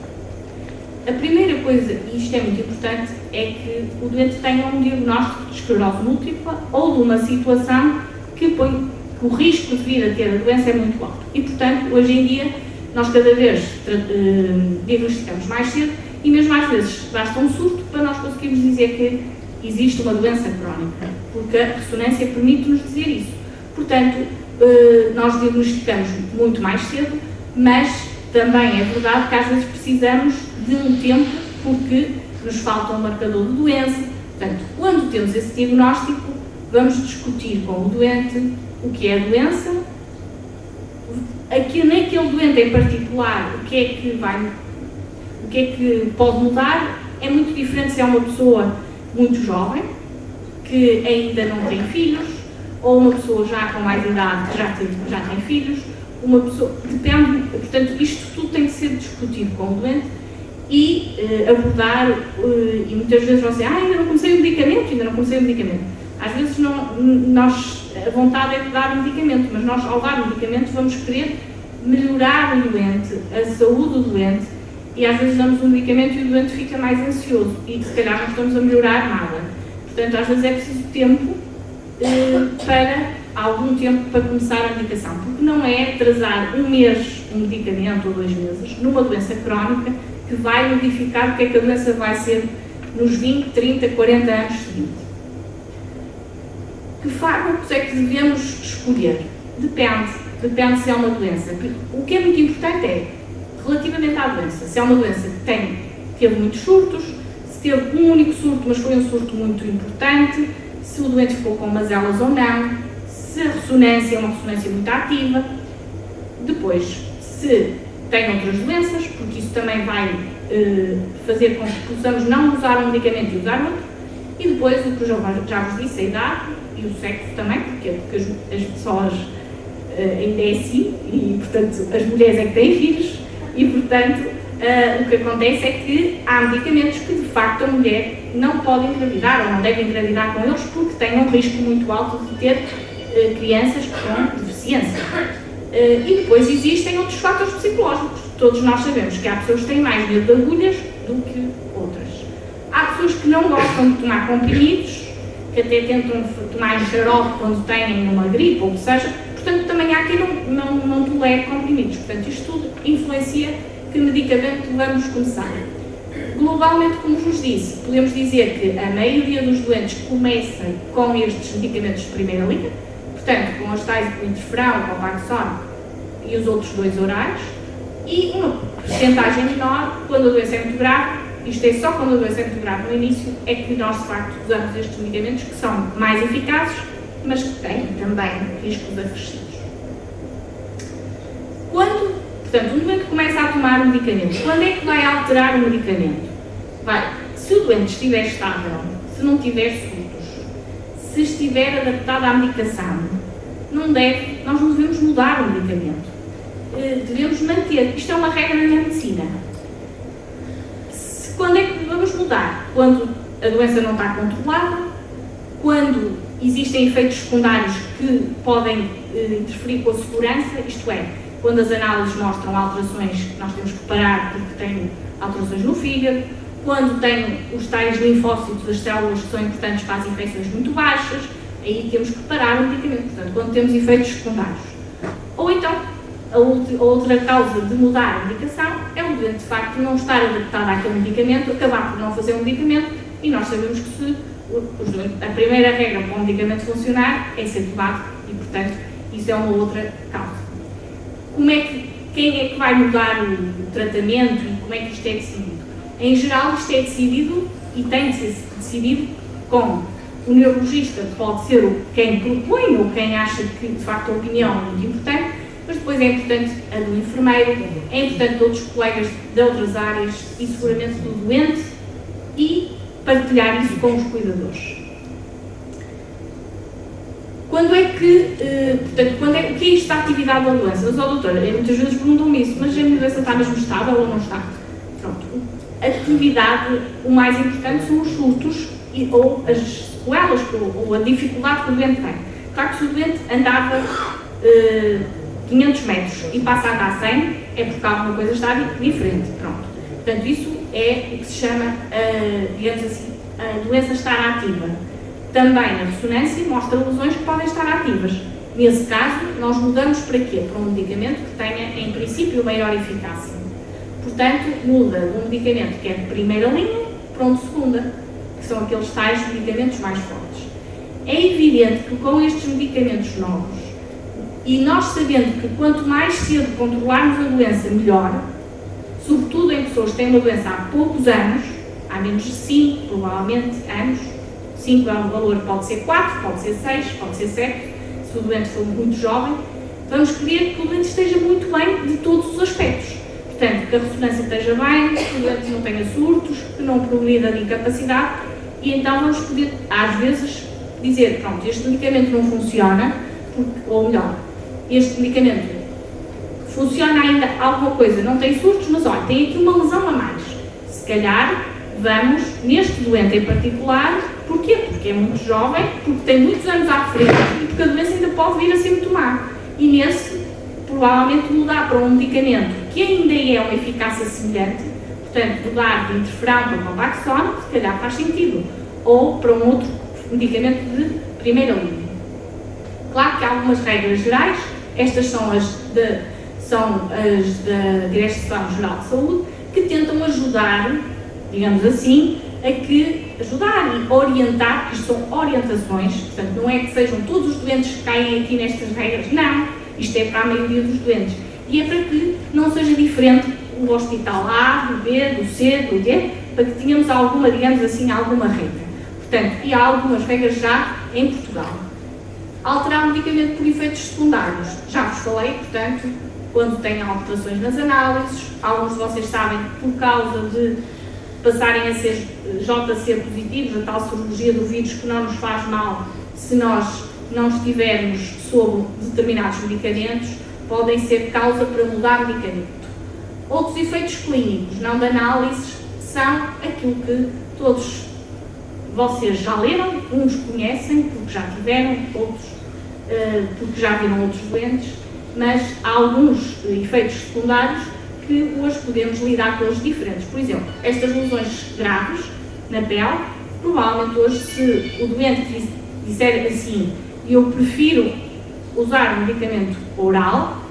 D: A primeira coisa, e isto é muito importante, é que o doente tenha um diagnóstico de esclerose múltipla ou de uma situação que põe que o risco de vir a ter a doença é muito alto. E, portanto, hoje em dia, nós cada vez diagnosticamos mais cedo e mesmo às vezes basta um surto para nós conseguirmos dizer que existe uma doença crónica, porque a ressonância permite-nos dizer isso. Portanto, nós diagnosticamos muito mais cedo, mas também é verdade que às vezes precisamos de um tempo porque nos falta um marcador de doença. Portanto, quando temos esse diagnóstico, vamos discutir com o doente o que é a doença, naquele doente em particular, o que é que pode mudar, É muito diferente se é uma pessoa muito jovem, que ainda não tem filhos, ou uma pessoa já com mais idade que já tem filhos. Uma pessoa, depende, portanto, isto tudo tem que ser discutido com o doente e abordar, e muitas vezes vão dizer, ainda não comecei o medicamento. Às vezes a vontade é de dar o medicamento, mas nós ao dar o medicamento vamos querer melhorar o doente, a saúde do doente, e às vezes damos um medicamento e o doente fica mais ansioso e se calhar não estamos a melhorar nada. Portanto, às vezes é preciso tempo algum tempo para começar a medicação, porque não é atrasar um mês um medicamento ou 2 meses numa doença crónica que vai modificar o que é que a doença vai ser nos 20, 30, 40 anos seguintes. Que fármacos é que devemos escolher? Depende se é uma doença. O que é muito importante é, relativamente à doença, se é uma doença que teve muitos surtos, se teve um único surto, mas foi um surto muito importante, se o doente ficou com mazelas ou não, se a ressonância é uma ressonância muito ativa, depois, se tem outras doenças, porque isso também vai fazer com que possamos não usar um medicamento e usar outro, e depois, o que eu já vos disse, a idade e o sexo também, porque as pessoas ainda é assim, e portanto as mulheres é que têm filhos, e portanto o que acontece é que há medicamentos que de facto a mulher não pode engravidar ou não deve engravidar com eles porque têm um risco muito alto de ter crianças com deficiência. E depois existem outros fatores psicológicos. Todos nós sabemos que há pessoas que têm mais medo de agulhas do que outras. Há pessoas que não gostam de tomar comprimidos, que até tentam tomar em xarope quando têm uma gripe ou o que seja. Portanto, também há quem não tolere comprimidos. Portanto, isto tudo influencia que medicamento vamos começar. Globalmente, como vos disse, podemos dizer que a maioria dos doentes começa com estes medicamentos de primeira linha, portanto, com as tais de interferão, o Copaxone e os outros 2 orais, e uma porcentagem menor quando a doença é muito grave, isto é só quando a doença é muito grave no início, é que nós de facto usamos estes medicamentos que são mais eficazes, mas que têm também riscos acrescidos. Portanto, o doente começa a tomar o medicamento. Quando é que vai alterar o medicamento? Se o doente estiver estável, se não tiver surtos, se estiver adaptado à medicação, nós não devemos mudar o medicamento. Devemos manter. Isto é uma regra na medicina. Quando é que vamos mudar? Quando a doença não está controlada, quando existem efeitos secundários que podem interferir com a segurança, isto é, quando as análises mostram alterações que nós temos que parar porque tem alterações no fígado, quando tem os tais linfócitos, as células que são importantes para as infecções muito baixas, aí temos que parar o medicamento, portanto, quando temos efeitos secundários. Ou então, a outra causa de mudar a medicação é o doente, de facto, não estar adaptado àquele medicamento, acabar por não fazer o medicamento, e nós sabemos que a primeira regra para o medicamento funcionar é ser tomado, e, portanto, isso é uma outra causa. Quem é que vai mudar o tratamento e como é que isto é decidido? Em geral, isto é decidido e tem de ser decidido com o neurologista, que pode ser quem propõe ou quem acha que, de facto, a opinião é muito importante, mas depois é importante a do enfermeiro, é importante de outros colegas de outras áreas e seguramente do doente e partilhar isso com os cuidadores. Quando é que, o que é isto da atividade da doença? Mas, doutora, muitas vezes perguntam-me isso, mas a minha doença está mesmo estável ou não está? Pronto. A atividade, o mais importante são os surtos ou as sequelas ou a dificuldade que o doente tem. Claro que se o doente andava 500 metros e passa a andar 100, é porque alguma coisa está diferente. Pronto. Portanto, isso é o que se chama, digamos assim, a doença estar ativa. Também a ressonância mostra lesões que podem estar ativas. Nesse caso, nós mudamos para quê? Para um medicamento que tenha, em princípio, maior eficácia. Portanto, muda de um medicamento que é de primeira linha para um de segunda, que são aqueles tais medicamentos mais fortes. É evidente que com estes medicamentos novos, e nós sabendo que quanto mais cedo controlarmos a doença, melhor, sobretudo em pessoas que têm uma doença há poucos anos, há menos de 5, provavelmente, anos, 5 é um valor, pode ser 4, pode ser 6, pode ser 7, se o doente for muito jovem, vamos querer que o doente esteja muito bem de todos os aspectos. portanto, que a ressonância esteja bem, que o doente não tenha surtos, que não progrida de incapacidade, e então vamos poder, às vezes, dizer, pronto, este medicamento não funciona, ou melhor, este medicamento funciona ainda alguma coisa, não tem surtos, mas olha, tem aqui uma lesão a mais. Se calhar, vamos, neste doente em particular, porquê? Porque é muito jovem, porque tem muitos anos à frente e porque a doença ainda pode vir a sintotomar. E nesse, provavelmente mudar para um medicamento que ainda é uma eficácia semelhante, portanto, mudar de interferão para Copaxone, se calhar faz sentido, ou para um outro medicamento de primeira linha. Claro que há algumas regras gerais, estas são as da Direção-Geral de Saúde, que tentam ajudar, digamos assim, ajudar e orientar, que isto são orientações, portanto, não é que sejam todos os doentes que caem aqui nestas regras, não, isto é para a maioria dos doentes. E é para que não seja diferente o hospital A, do B, do C, do D, para que tenhamos alguma, digamos assim, alguma regra. Portanto, e há algumas regras já em Portugal. Alterar o medicamento por efeitos secundários. Já vos falei, portanto, quando têm alterações nas análises, alguns de vocês sabem que por causa de passarem a ser JC positivos, a tal serologia do vírus que não nos faz mal se nós não estivermos sob determinados medicamentos, podem ser causa para mudar o medicamento. Outros efeitos clínicos, não de análises, são aquilo que todos vocês já leram, uns conhecem porque já tiveram, outros porque já viram outros doentes, mas há alguns efeitos secundários que hoje podemos lidar com eles diferentes. Por exemplo, estas lesões graves na pele, provavelmente hoje, se o doente disser assim, eu prefiro usar um medicamento oral,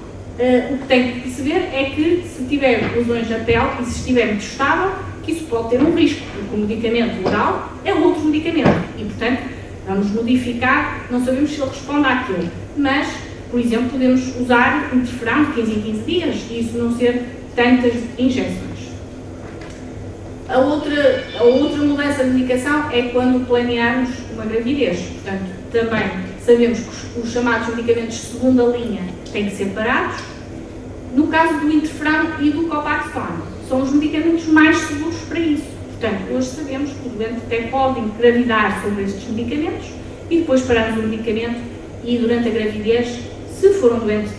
D: o que tem que perceber é que se tiver lesões na pele e se estiver muito estável, que isso pode ter um risco, porque o medicamento oral é outro medicamento e, portanto, vamos modificar, não sabemos se ele responde àquilo, mas, por exemplo, podemos usar interferão de 15 em 15 dias e isso não ser tantas injeções. A outra mudança de medicação é quando planearmos uma gravidez. Portanto, também sabemos que os chamados medicamentos de segunda linha têm que ser parados. No caso do interferão e do Copaxone, são os medicamentos mais seguros para isso. Portanto, hoje sabemos que o doente até pode engravidar sobre estes medicamentos e depois paramos o medicamento e durante a gravidez, se for um doente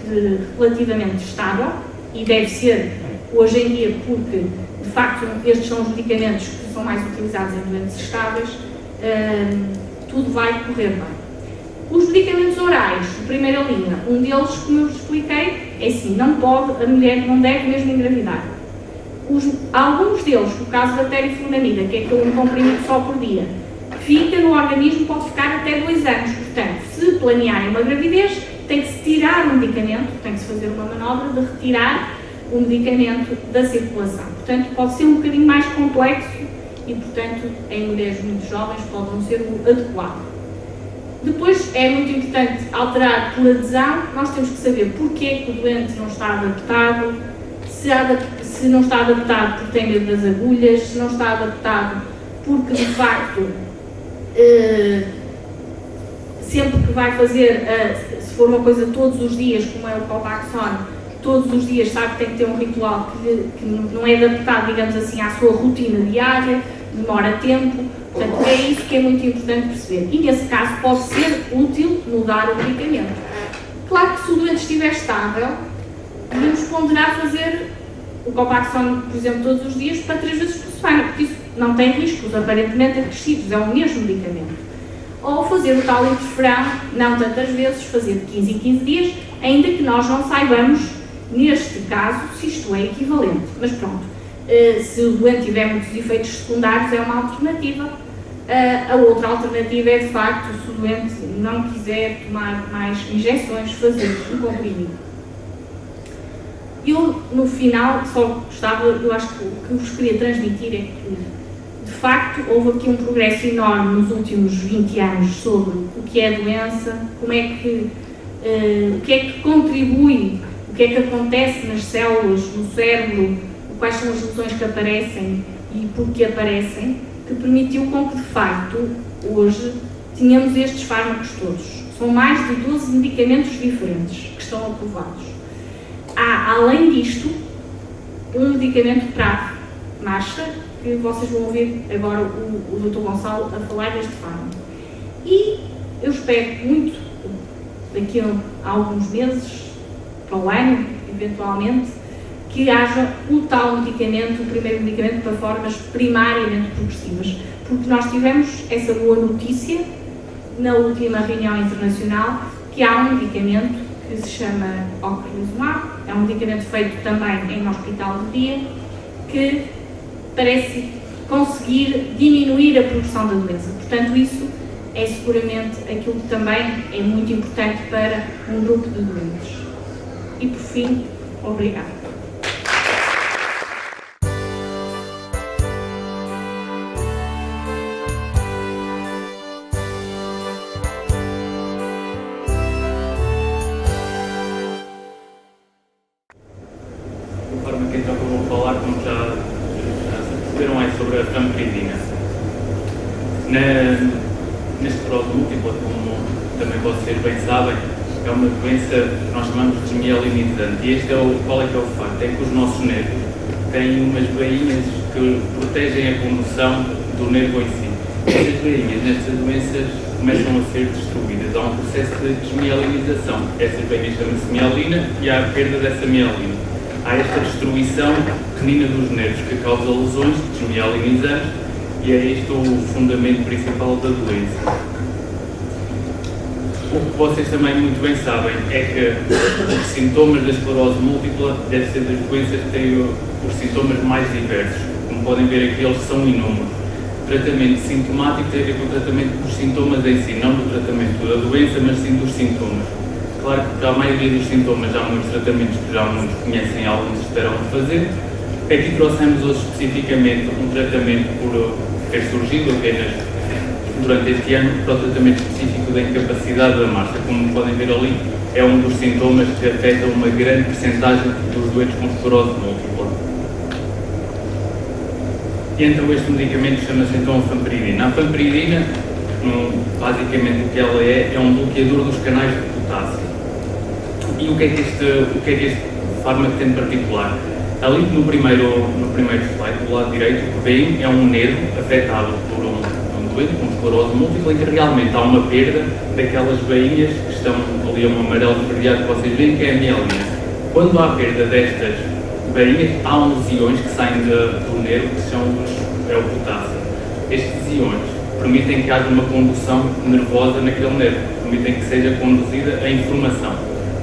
D: relativamente estável, e deve ser hoje em dia porque, de facto, estes são os medicamentos que são mais utilizados em doentes estáveis, tudo vai correr bem. Os medicamentos orais, de primeira linha, um deles, como eu vos expliquei, é assim, não pode, a mulher não deve mesmo engravidar. Alguns deles, no caso da teriflunomida, que é aquele comprimido só por dia, fica no organismo, pode ficar até 2 anos. Portanto, se planearem uma gravidez, tem que se tirar o medicamento, tem que se fazer uma manobra de retirar o medicamento da circulação. Portanto, pode ser um bocadinho mais complexo e, portanto, em mulheres muito jovens pode não ser o adequado. Depois, é muito importante alterar por adesão. Nós temos que saber porquê que o doente não está adaptado, se não está adaptado porque tem medo das agulhas, se não está adaptado porque, de facto, sempre que vai fazer, se for uma coisa todos os dias, como é o Copaxone, todos os dias sabe que tem que ter um ritual que não é adaptado, digamos assim, à sua rotina diária, demora tempo. Portanto, é isso que é muito importante perceber. E, nesse caso, pode ser útil mudar o medicamento. Claro que se o doente estiver estável, devemos ponderar fazer o Copaxone, por exemplo, todos os dias, para 3 vezes por semana, porque isso não tem riscos aparentemente acrescidos, é o mesmo medicamento. Ou fazer o tal interferão, não tantas vezes, fazer de 15 em 15 dias, ainda que nós não saibamos, neste caso, se isto é equivalente. Mas pronto, se o doente tiver muitos efeitos secundários, é uma alternativa. A outra alternativa é, de facto, se o doente não quiser tomar mais injeções, fazer um comprimido. Eu, no final, só gostava, eu acho que o que vos queria transmitir é que, de facto, houve aqui um progresso enorme nos últimos 20 anos sobre o que é a doença, como é que, o que é que contribui, o que é que acontece nas células, no cérebro, quais são as lesões que aparecem e por que aparecem, que permitiu com que, de facto, hoje, tenhamos estes fármacos todos. São mais de 12 medicamentos diferentes que estão aprovados. Além disto, um medicamento para marcha, que vocês vão ouvir agora o Dr. Gonçalo a falar deste fármaco. E eu espero muito, daqui a alguns meses, para o ano, eventualmente, que haja o tal medicamento, o primeiro medicamento para formas primariamente progressivas, porque nós tivemos essa boa notícia na última reunião internacional, que há um medicamento que se chama ocrelizumab, é um medicamento feito também em hospital de dia, que parece conseguir diminuir a progressão da doença. Portanto, isso é seguramente aquilo que também é muito importante para um grupo de doentes. E por fim, obrigada.
E: A forma que então que eu vou falar, como já se perceberam, é sobre a famotidina. Na esclerose múltipla, como também vocês bem sabem, é uma doença que nós chamamos de desmielinizante. E qual é que é o facto? É que os nossos nervos têm umas bainhas que protegem a condução do nervo em si. Essas bainhas, nestas doenças, começam a ser destruídas. Há um processo de desmielinização. Essas bainhas chamam-se mielina e há a perda dessa mielina. Há esta destruição pequenina dos nervos que causa lesões desmielinizantes e é este o fundamento principal da doença. O que vocês também muito bem sabem é que os sintomas da esclerose múltipla devem ser das doenças que têm os sintomas mais diversos. Como podem ver aqui, eles são inúmeros. O tratamento sintomático tem a ver com o tratamento dos sintomas em si, não do tratamento da doença, mas sim dos sintomas. Claro que para a maioria dos sintomas há muitos tratamentos que já muitos conhecem e alguns esperam fazer. Aqui trouxemos hoje especificamente um tratamento por ter surgido apenas durante este ano para o tratamento específico da incapacidade da marcha. Como podem ver ali, é um dos sintomas que afeta uma grande percentagem dos doentes com esclerose múltipla. E então este medicamento chama-se então a famotidina. A famotidina, basicamente o que ela é um bloqueador dos canais de potássio. E o que é que este fármaco tem de particular? Ali no primeiro slide, do lado direito, o que vem é um nervo afetado por um doente com esclerose múltipla em que realmente há uma perda daquelas bainhas que estão ali a um amarelo esverdeado que vocês veem, que é a mielina. Quando há perda destas bainhas, há uns íons que saem do nervo que são o potássio. Estes íons permitem que haja uma condução nervosa naquele nervo, permitem que seja conduzida a informação.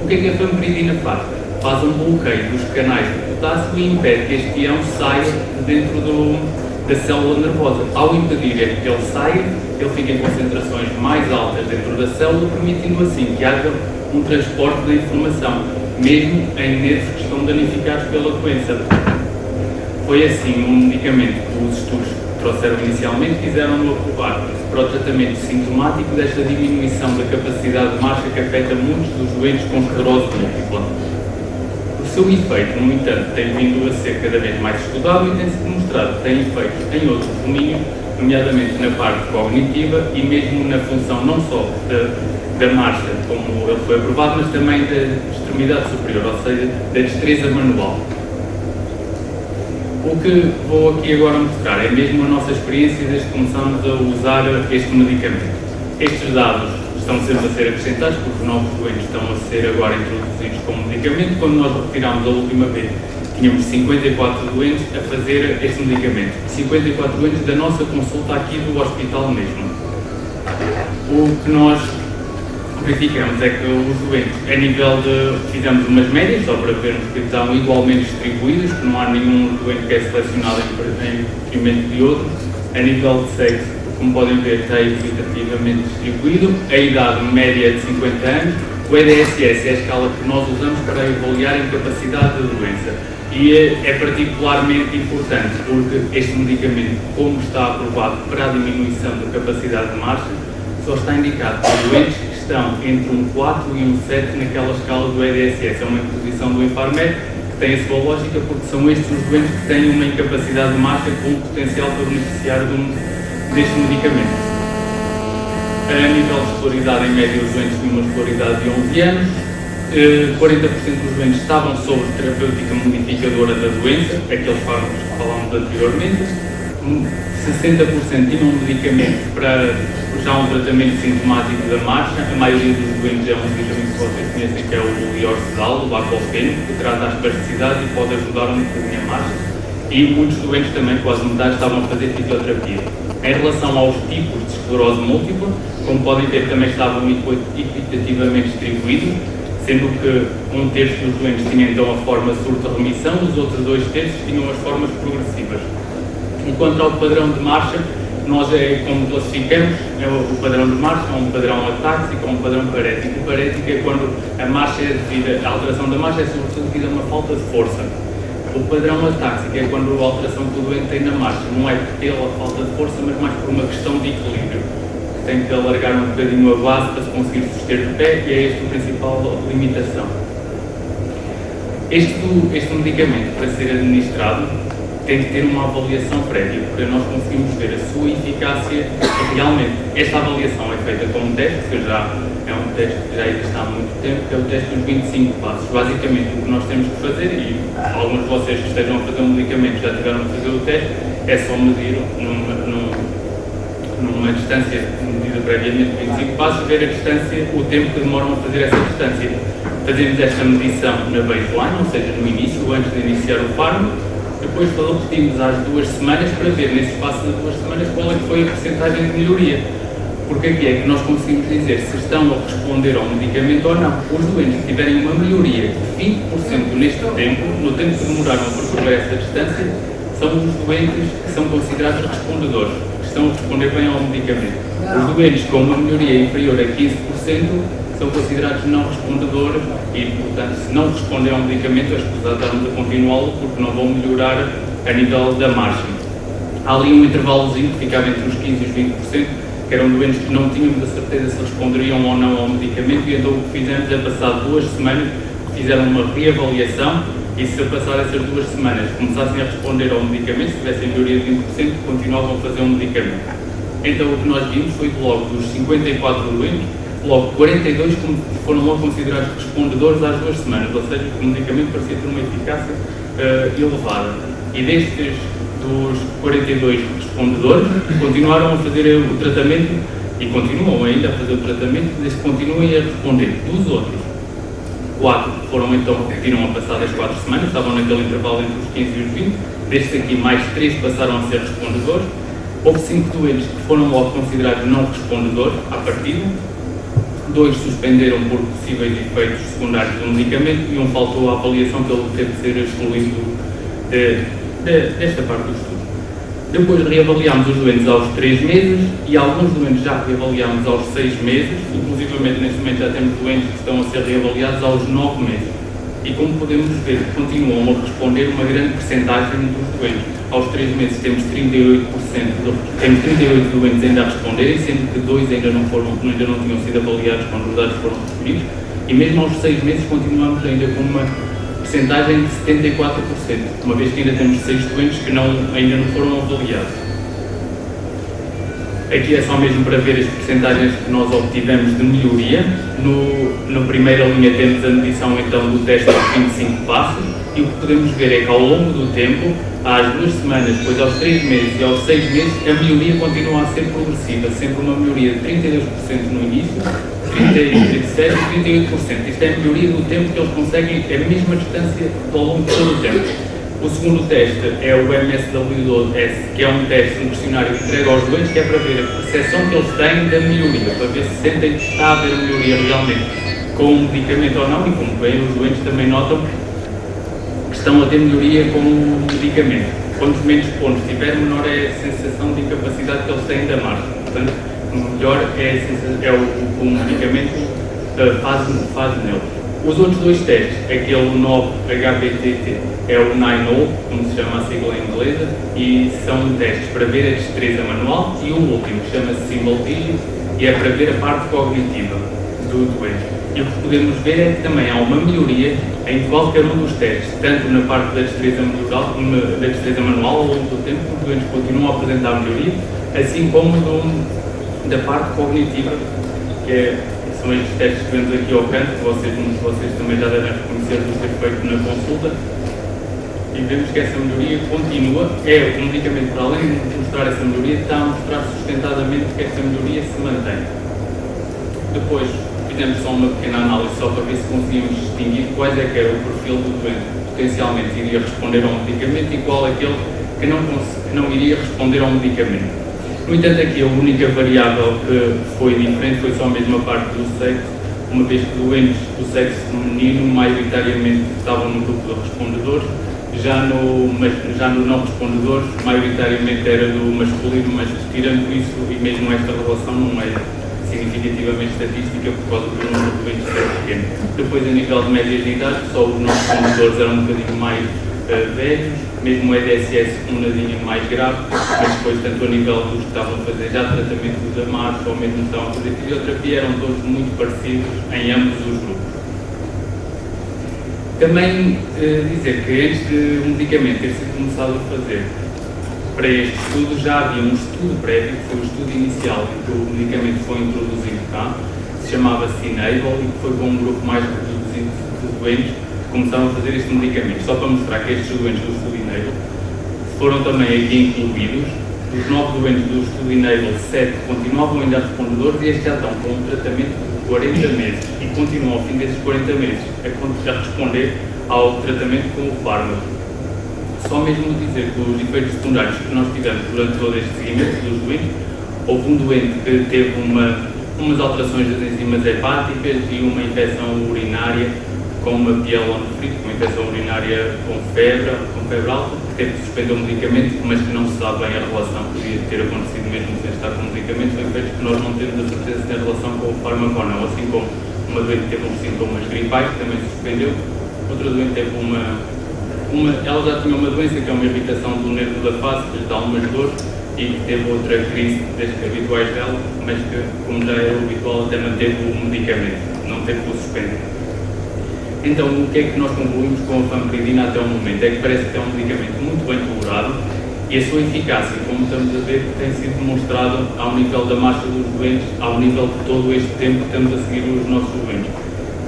E: O que é que a famotidina faz? Faz um bloqueio dos canais de potássio e impede que este íon saia de dentro da célula nervosa. Ao impedir que ele saia, ele fica em concentrações mais altas dentro da célula, permitindo assim que haja um transporte da informação, mesmo em nervos que estão danificados pela doença. Foi assim um medicamento que os estudos que trouxeram inicialmente quiseram aprovar para o tratamento sintomático desta diminuição da capacidade de marcha que afeta muitos dos doentes com esclerose múltipla. O seu efeito, no entanto, tem vindo a ser cada vez mais estudado e tem-se demonstrado que tem efeitos em outros domínios, nomeadamente na parte cognitiva e mesmo na função não só da marcha, como ele foi aprovado, mas também da extremidade superior, ou seja, da destreza manual. O que vou aqui agora mostrar é mesmo a nossa experiência desde que começamos a usar este medicamento. Estes dados estão sempre a ser acrescentados porque os novos doentes estão a ser agora introduzidos como medicamento. Quando nós retirámos a última vez, tínhamos 54 doentes a fazer este medicamento. 54 doentes da nossa consulta aqui do hospital mesmo. O que nós verificamos é que os doentes, a nível de... fizemos umas médias, só para vermos que estão igualmente distribuídos, que não há nenhum doente que é selecionado em detrimento de outro. A nível de sexo, como podem ver, está equitativamente distribuído. A idade média é de 50 anos. O EDSS é a escala que nós usamos para avaliar a incapacidade da doença. E é particularmente importante porque este medicamento, como está aprovado para a diminuição da capacidade de marcha, só está indicado para doentes que estão entre um 4 e um 7 naquela escala do EDSS. É uma imposição do Infarmed que tem a sua lógica porque são estes os doentes que têm uma incapacidade de marcha com potencial para beneficiar deste medicamento. A nível de escolaridade, em média, os doentes têm uma escolaridade de 11 anos. 40% dos doentes estavam sob terapêutica modificadora da doença, aqueles fármacos que falámos anteriormente. 60% tinham medicamento para já um tratamento sintomático da marcha. A maioria dos doentes é um medicamento que vocês conhecem, que é o liorcedal, o baclofeno, que trata a espasticidade e pode ajudar um bocadinho a marcha. E muitos doentes também, quase metade, estavam a fazer fisioterapia. Em relação aos tipos de esclerose múltipla, como podem ver, também estavam equitativamente distribuídos, sendo que 1/3 dos doentes tinha então a forma surta-remissão, os outros 2/3 tinham as formas progressivas. E quanto ao padrão de marcha, nós como classificamos, o padrão de marcha é um padrão atáxico ou um padrão parético. O parético é quando a marcha é devida, a alteração da marcha é sobretudo devido a uma falta de força. O padrão atáxico é quando a alteração que o doente tem na marcha não é por ter a falta de força, mas mais por uma questão de equilíbrio. Tem que alargar um bocadinho a base para se conseguir suster de pé, e é esta a principal limitação. Este medicamento, para ser administrado, tem que ter uma avaliação prévia, para nós conseguirmos ver a sua eficácia realmente. Esta avaliação é feita com um teste, que já é um teste que já existe há muito tempo, que é o teste dos 25 passos. Basicamente, o que nós temos que fazer, e alguns de vocês que estejam a fazer um medicamento já tiveram que fazer o teste, é só medir numa distância medida previamente de 25 passos, ver a distância, o tempo que demoram a fazer essa distância. Fazemos esta medição na baseline, ou seja, no início, antes de iniciar o fármaco. Depois repetimos às 2 semanas para ver, nesse espaço de 2 semanas, qual é que foi a percentagem de melhoria. Porque aqui é que nós conseguimos dizer se estão a responder ao medicamento ou não. Os doentes que tiverem uma melhoria de 20% neste tempo, no tempo que demoraram a percorrer essa distância, são os doentes que são considerados respondedores, que estão a responder bem ao medicamento. Os doentes com uma melhoria inferior a 15% são considerados não respondedores e, portanto, se não respondem ao medicamento, é escusado darmos a continuá-lo porque não vão melhorar a nível da margem. Há ali um intervalozinho que ficava entre os 15% e os 20%, que eram doentes que não tínhamos a certeza se responderiam ou não ao medicamento, e então o que fizemos é, passar 2 semanas, fizeram uma reavaliação, e se passar essas 2 semanas começassem a responder ao medicamento, se tivessem melhoria de 20%, continuavam a fazer um medicamento. Então o que nós vimos foi que logo dos 54 doentes, logo 42 foram logo considerados respondedores às 2 semanas, ou seja, o medicamento parecia ter uma eficácia elevada. E destes, dos 42 respondedores, continuaram a fazer o tratamento e continuam ainda a fazer o tratamento, desde que continuem a responder. Dos outros, 4 foram então, continuam a passar das 4 semanas, estavam naquele intervalo entre os 15 e os 20, destes aqui mais 3 passaram a ser respondedores. Houve 5 doentes que foram logo considerados não respondedores à partida, 2 suspenderam por possíveis efeitos secundários do medicamento e um faltou à avaliação, que ele teve de ser excluído desta parte do estudo. Depois reavaliámos os doentes aos 3 meses e alguns doentes já reavaliámos aos 6 meses, inclusivamente neste momento já temos doentes que estão a ser reavaliados aos 9 meses. E como podemos ver, continuam a responder uma grande percentagem dos doentes. Aos 3 meses temos 38%, temos 38 doentes ainda a responderem, sendo que 2 ainda não tinham sido avaliados quando os dados foram recebidos, e mesmo aos 6 meses continuamos ainda com uma percentagem de 74%, uma vez que ainda temos 6 doentes que ainda não foram avaliados. Aqui é só mesmo para ver as percentagens que nós obtivemos de melhoria. Na primeira linha temos a medição então do teste dos 25 passos, e o que podemos ver é que ao longo do tempo, às 2 semanas, depois aos 3 meses e aos 6 meses, a melhoria continua a ser progressiva, sempre uma melhoria de 32% no início, 37% e 38%. Isto é a melhoria do tempo que eles conseguem, é a mesma distância ao longo de todo o tempo. O segundo teste é o MSW-12S, que é um teste, um questionário entregue aos doentes, que é para ver a percepção que eles têm da melhoria, para ver se sentem que está a haver melhoria realmente com o medicamento ou não, e como bem os doentes também notam que estão a ter melhoria com o medicamento. Quantos menos pontos tiver, menor é a sensação de incapacidade que eles têm da marcha. Portanto, melhor é o medicamento faz neles. Os outros 2 testes, aquele 9-HPTT, é o 9-0, como se chama a sigla inglesa, e são testes para ver a destreza manual, e o último chama-se Symbol Digit, e é para ver a parte cognitiva do doente. E o que podemos ver é que também há uma melhoria em qualquer um dos testes, tanto na parte da destreza manual ao longo do tempo, os doentes continuam a apresentar melhoria, assim como da parte cognitiva, que é são estes testes que vemos aqui ao canto, que vocês também já devem reconhecer por ter feito na consulta. E vemos que essa melhoria continua, o medicamento, para além de mostrar essa melhoria, está a mostrar sustentadamente que essa melhoria se mantém. Depois, fizemos só uma pequena análise, só para ver se conseguimos distinguir quais é que era o perfil do doente que potencialmente iria responder ao medicamento e qual aquele que não iria responder ao medicamento. No entanto, aqui a única variável que foi diferente foi só mesmo a parte do sexo, uma vez que doentes do sexo feminino maioritariamente estavam no grupo de respondedores, já no não respondedores, maioritariamente era do masculino, mas tirando isso, e mesmo esta relação não é significativamente estatística por causa do número de doentes ser pequeno. Depois, a nível de médias de idade, só os não respondedores eram um bocadinho mais velhos, mesmo o EDSS um nadinho mais grave, mas depois, tanto a nível dos que estavam a fazer já tratamento da marcha ou mesmo estavam a fazer fisioterapia, eram todos muito parecidos em ambos os grupos. Também dizer que antes de um medicamento ter sido começado a fazer, para este estudo já havia um estudo prévio, que foi o estudo inicial em que o medicamento foi introduzido cá, que se chamava Enable, e que foi com um grupo mais reduzido de doentes que começaram a fazer este medicamento. Só para mostrar que estes doentes do estudo Enable foram também aqui incluídos. Dos 9 doentes do estudo Enable, 7 continuavam ainda respondedores e estes já estão com um tratamento de 40 meses e continuam ao fim desses 40 meses a responder ao tratamento com o fármaco. Só mesmo dizer que os efeitos secundários que nós tivemos durante todo este seguimento dos doentes, houve um doente que teve umas alterações das enzimas hepáticas e uma infecção urinária com uma pielonefrite, uma infecção urinária com febre alta, que teve que suspender o medicamento, mas que não se sabe bem a relação, podia ter acontecido mesmo sem estar com o medicamento, foi efeitos que nós não temos a certeza se tem relação com o fármaco ou não, assim como uma doente teve uns sintomas gripais, que também se suspendeu, outra doente teve ela já tinha uma doença que é uma irritação do nervo da face, que lhe dá umas dores, e que teve outra crise das habituais dela, mas que, como já é o habitual, até manteve o medicamento, não teve que o suspender. Então, o que é que nós concluímos com a fampiridina até o momento? É que parece que é um medicamento muito bem tolerado e a sua eficácia, como estamos a ver, tem sido demonstrado ao nível da marcha dos doentes, ao nível de todo este tempo que estamos a seguir os nossos doentes.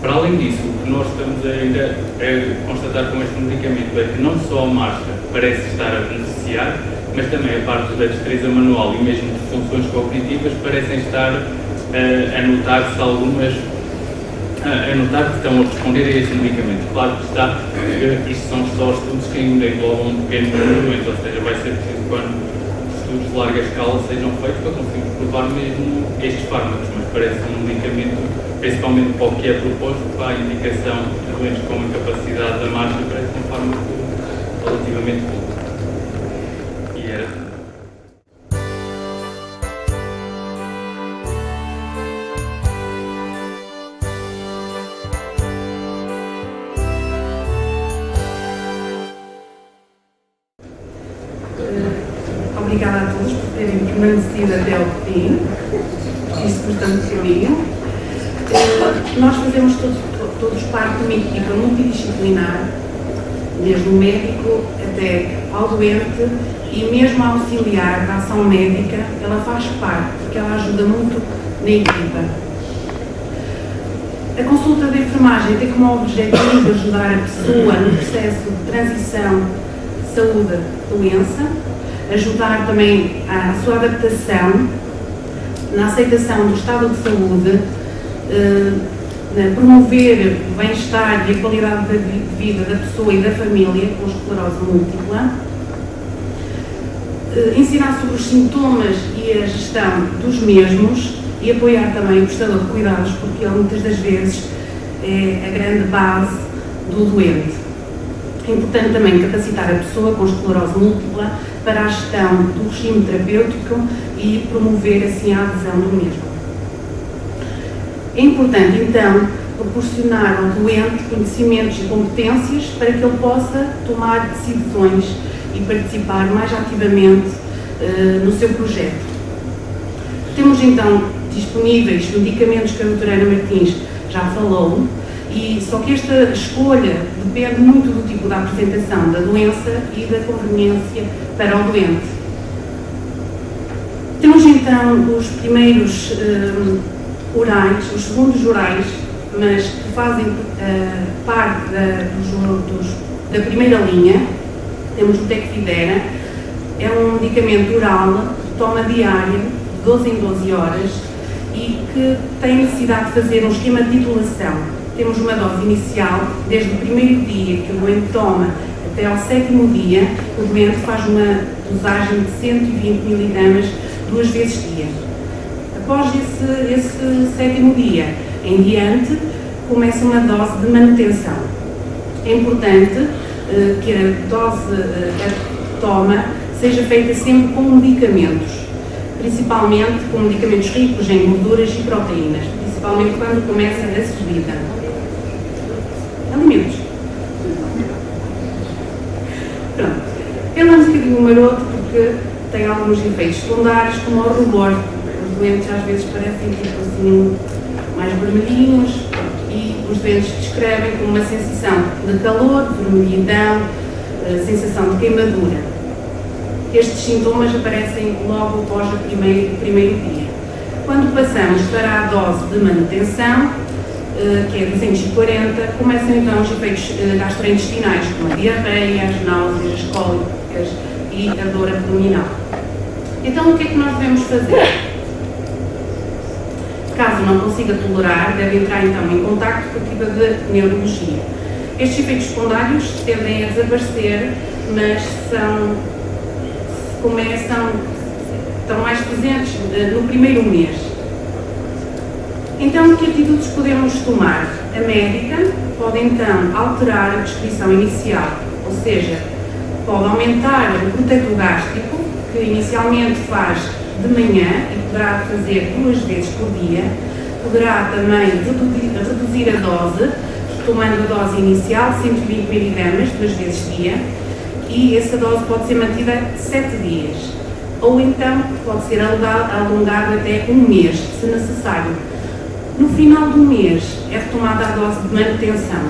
E: Para além disso, o que nós estamos ainda a constatar com este medicamento é que não só a marcha parece estar a beneficiar, mas também a parte da destreza manual e mesmo de funções cognitivas parecem estar a notar-se algumas a notar que estão a responder a este medicamento. Claro que está, isto são só estudos que ainda englobam um pequeno número de doentes, ou seja, vai ser preciso quando estudos de larga escala sejam feitos para conseguirmos provar mesmo estes fármacos, mas parece um medicamento, principalmente para o que é proposto, para a indicação de doentes com uma capacidade da marcha, parece um fármaco relativamente bom. E era tudo.
F: Obrigada a todos por terem permanecido até ao fim, isso portanto caminho. Nós fazemos todos parte de uma equipa multidisciplinar, desde o médico até ao doente e mesmo a auxiliar da ação médica, ela faz parte, porque ela ajuda muito na equipa. A consulta de enfermagem tem como objetivo ajudar a pessoa no processo de transição saúde-doença, ajudar também a sua adaptação, na aceitação do estado de saúde, promover o bem-estar e a qualidade de vida da pessoa e da família com esclerose múltipla, ensinar sobre os sintomas e a gestão dos mesmos e apoiar também o prestador de cuidados, porque ele muitas das vezes é a grande base do doente. É importante também capacitar a pessoa com esclerose múltipla para a gestão do regime terapêutico e promover assim a adesão do mesmo. É importante então proporcionar ao doente conhecimentos e competências para que ele possa tomar decisões e participar mais ativamente no seu projeto. Temos então disponíveis medicamentos que a doutora Ana Martins já falou, e só que esta escolha depende muito do tipo da apresentação da doença e da conveniência para o doente. Temos então os primeiros orais, os segundos orais, mas que fazem parte da primeira linha. Temos o Tecfidera, é um medicamento oral de toma diária, de 12 em 12 horas, e que tem necessidade de fazer um esquema de titulação. Temos uma dose inicial, desde o primeiro dia que o doente toma até ao 7º dia, o doente faz uma dosagem de 120 mg 2 vezes dia. Após esse 7º dia em diante, começa uma dose de manutenção. É importante que a dose, a toma, seja feita sempre com medicamentos, principalmente com medicamentos ricos em gorduras e proteínas, principalmente quando começa a subida. Alimentos. Pronto. Ele é um bocadinho maroto porque tem alguns efeitos secundários, como o rubor. Os doentes às vezes parecem tipo assim, mais vermelhinhos, e os doentes descrevem como uma sensação de calor, de vermelhidão, sensação de queimadura. Estes sintomas aparecem logo após o primeiro dia. Quando passamos para a dose de manutenção, que é 240, começam então os efeitos gastrointestinais, como a diarreia, as náuseas, as cólicas e a dor abdominal. Então, o que é que nós devemos fazer? Caso não consiga tolerar, deve entrar então em contacto com a equipa de neurologia. Estes efeitos secundários tendem a desaparecer, mas estão mais presentes no primeiro mês. Então, que atitudes podemos tomar? A médica pode então alterar a prescrição inicial, ou seja, pode aumentar o protetor gástrico, que inicialmente faz de manhã e poderá fazer 2 vezes por dia. Poderá também reduzir a dose, tomando a dose inicial, 120 mg 2 vezes dia, e essa dose pode ser mantida 7 dias. Ou então pode ser alongada até 1 mês, se necessário. No final do mês é retomada a dose de manutenção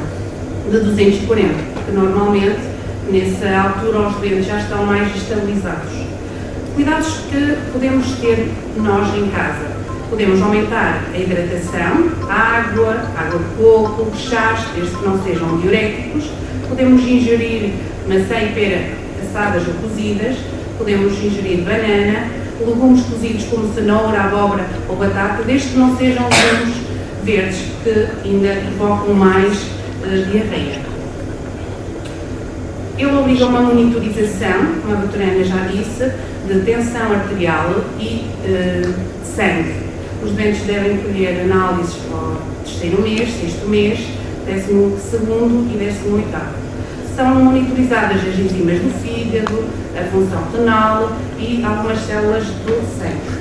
F: de 240, porque normalmente nessa altura os doentes já estão mais estabilizados. Cuidados que podemos ter nós em casa. Podemos aumentar a hidratação, água de coco, chás, desde que não sejam diuréticos. Podemos ingerir maçã e pera assadas ou cozidas. Podemos ingerir banana, legumes cozidos como cenoura, abóbora ou batata, desde que não sejam legumes verdes, que ainda provocam mais diarreia. Ele obriga uma monitorização, como a doutora Ana já disse, de tensão arterial e sangue. Os doentes devem colher análises ao 3º mês, 6º mês, 12º e 18º. São monitorizadas as enzimas do fígado, a função renal e algumas células do sangue.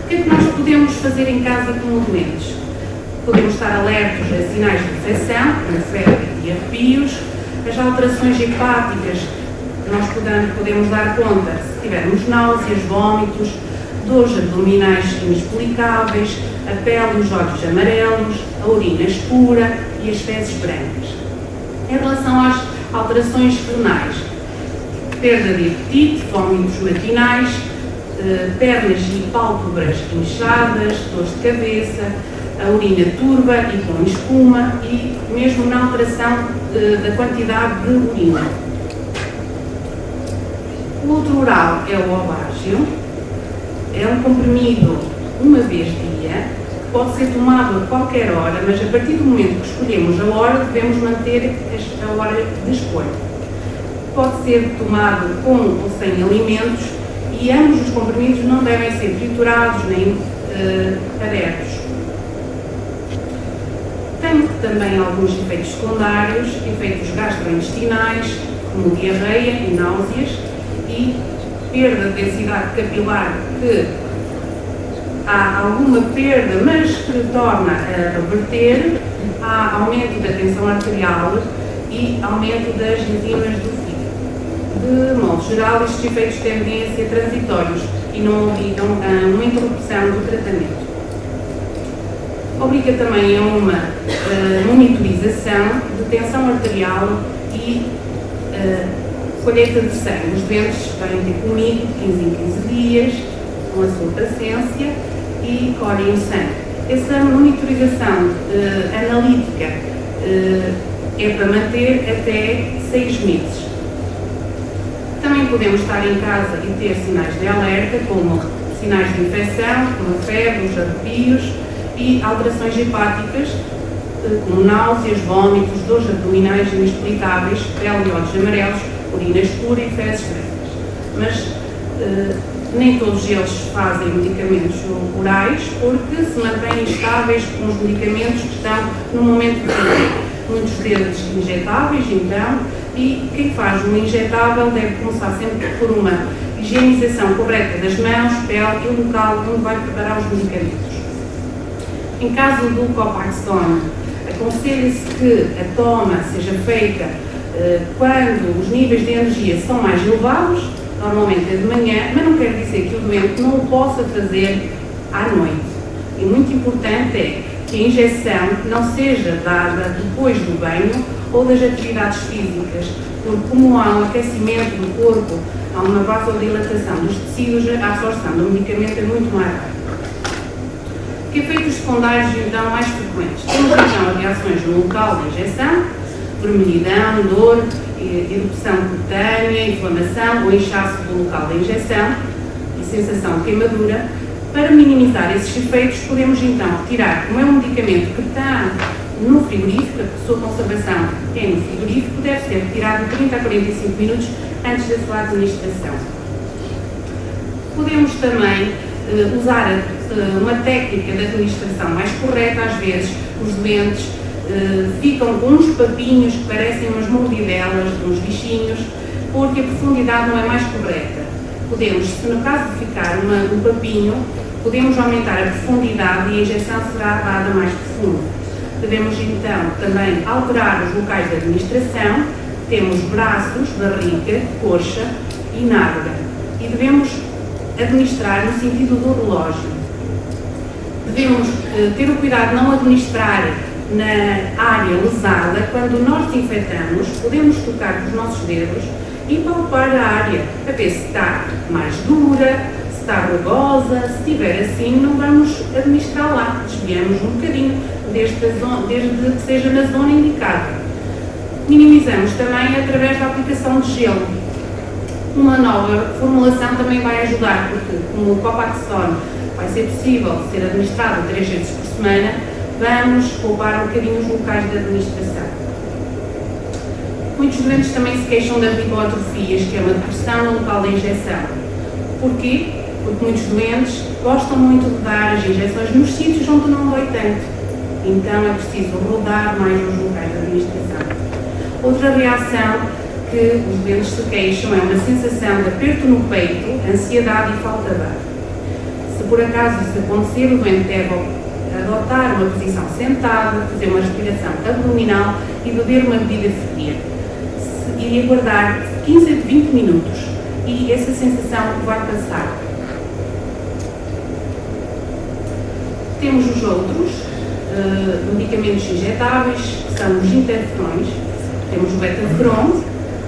F: O que é que nós podemos fazer em casa com os doentes? Podemos estar alertos a sinais de infecção, como febre e arrepios, as alterações hepáticas, nós podemos dar conta se tivermos náuseas, vômitos, dores abdominais inexplicáveis, a pele e os olhos amarelos, a urina escura e as fezes brancas. Em relação às alterações renais, perda de apetite, vômitos matinais, pernas e pálpebras inchadas, dores de cabeça, a urina turva e com espuma e mesmo na alteração da quantidade de urina. O outro oral é o Obágio, é um comprimido uma vez dia, pode ser tomado a qualquer hora, mas a partir do momento que escolhemos a hora, devemos manter a hora de escolha. Pode ser tomado com ou sem alimentos e ambos os comprimidos não devem ser triturados nem abertos. Tem também alguns efeitos secundários, efeitos gastrointestinais, como diarreia e náuseas, e perda de densidade capilar, que há alguma perda, mas que torna a reverter, há aumento da tensão arterial e aumento das enzimas do fígado. De modo geral, estes efeitos tendem a ser transitórios e não obrigam a uma interrupção do tratamento. Obriga também a uma monitorização de tensão arterial e colheita de sangue. Os doentes vêm ter comigo de 15 em 15 dias, com a sua paciência, e colhem o sangue. Essa monitorização analítica é para manter até 6 meses. Também podemos estar em casa e ter sinais de alerta, como sinais de infecção, como a febre, os arrepios e alterações hepáticas, como náuseas, vômitos, dores abdominais inexplicáveis, pele e olhos amarelos, urina escura e fezes brancas. Mas nem todos eles fazem medicamentos orais, porque se mantêm estáveis com os medicamentos que estão no momento presente. Muitos deles injetáveis, então, e quem faz um injetável deve começar sempre por uma higienização correta das mãos, pele e o local onde vai preparar os medicamentos. Em caso do Copaxone, aconselha-se que a toma seja feita quando os níveis de energia são mais elevados, normalmente é de manhã, mas não quer dizer que o doente não o possa fazer à noite. E muito importante é que a injeção não seja dada depois do banho ou das atividades físicas, porque como há um aquecimento do corpo, há uma vasodilatação dos tecidos, a absorção do medicamento é muito mais rápida. Que efeitos secundários, então, mais frequentes? Temos, então, reações no local da injeção, vermelhidão, dor, erupção cutânea, inflamação ou inchaço do local da injeção e sensação de queimadura. Para minimizar esses efeitos, podemos, então, retirar, como é um medicamento que está no frigorífico, a sua conservação é no frigorífico, deve ser retirado de 30 a 45 minutos antes da sua administração. Podemos também usar uma técnica de administração mais correta. Às vezes os doentes ficam com uns papinhos que parecem umas mordidelas, uns bichinhos, porque a profundidade não é mais correta. Podemos, se no caso de ficar um papinho, podemos aumentar a profundidade e a injeção será dada mais profunda. Devemos então também alterar os locais de administração. Temos braços, barriga, coxa e nádega. E devemos administrar no sentido do relógio. Devemos ter o cuidado de não administrar na área lesada. Quando nós desinfetamos, podemos tocar com os nossos dedos e palpar a área, a ver se está mais dura, se está rugosa. Se estiver assim, não vamos administrar lá, desviamos um bocadinho, desde que seja na zona indicada. Minimizamos também através da aplicação de gelo. Uma nova formulação também vai ajudar, porque como o Copaxone vai ser possível ser administrado 3 vezes por semana, vamos poupar um bocadinho os locais de administração. Muitos doentes também se queixam de hipoatrofias, que é uma depressão no local da injeção. Porquê? Porque muitos doentes gostam muito de dar as injeções nos sítios onde não dói tanto. Então é preciso rodar mais os locais de administração. Outra reação que os doentes se queixam é uma sensação de aperto no peito, ansiedade e falta de ar. Se por acaso isso acontecer, o doente deve adotar uma posição sentada, fazer uma respiração abdominal e beber uma bebida fria. E aguardar 15 a 20 minutos e essa sensação vai passar. Temos os outros medicamentos injetáveis, que são os interferões. Temos o Betaferon,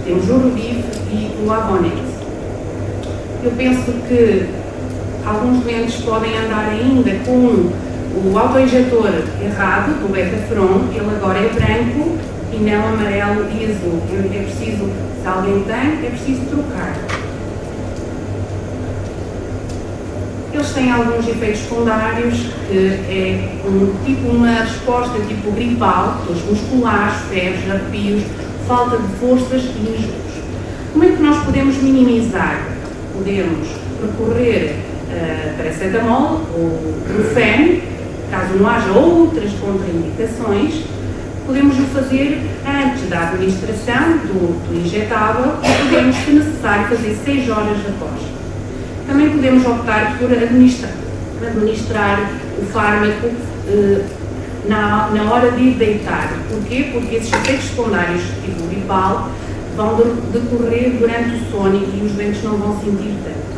F: temos o Revif e o Avonex. Eu penso que alguns doentes podem andar ainda com o autoinjetor errado do Betaferon. Ele agora é branco e não amarelo e azul. É preciso, se alguém tem, é preciso trocar. Eles têm alguns efeitos secundários, que é uma resposta tipo gripal, dores musculares, febres, arrepios, falta de forças e enjoos. Como é que nós podemos minimizar? Podemos recorrer a paracetamol ou Brufen, caso não haja outras contraindicações. Podemos o fazer antes da administração do injetável e podemos, se necessário, fazer 6 horas após. Também podemos optar por administrar o fármaco na hora de deitar. Porquê? Porque esses efeitos secundários, tipo gripal, vão decorrer durante o sono e os doentes não vão sentir tanto.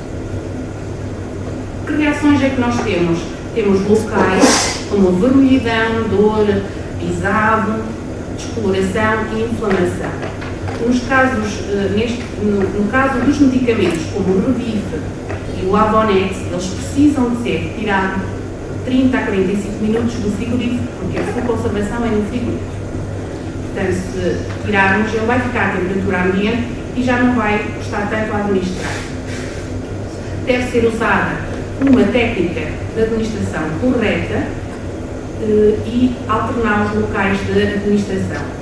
F: Que reações é que nós temos? Temos locais como vermelhidão, dor, pisado, descoloração e inflamação. No caso dos medicamentos como o Revif e o Avonex, eles precisam de ser retirados 30 a 45 minutos do frigorífico, porque a sua conservação é no frigorífico. Portanto, se tirarmos, ele vai ficar à temperatura ambiente e já não vai custar tanto a administrar. Deve ser usada uma técnica de administração correta e alternar os locais de administração.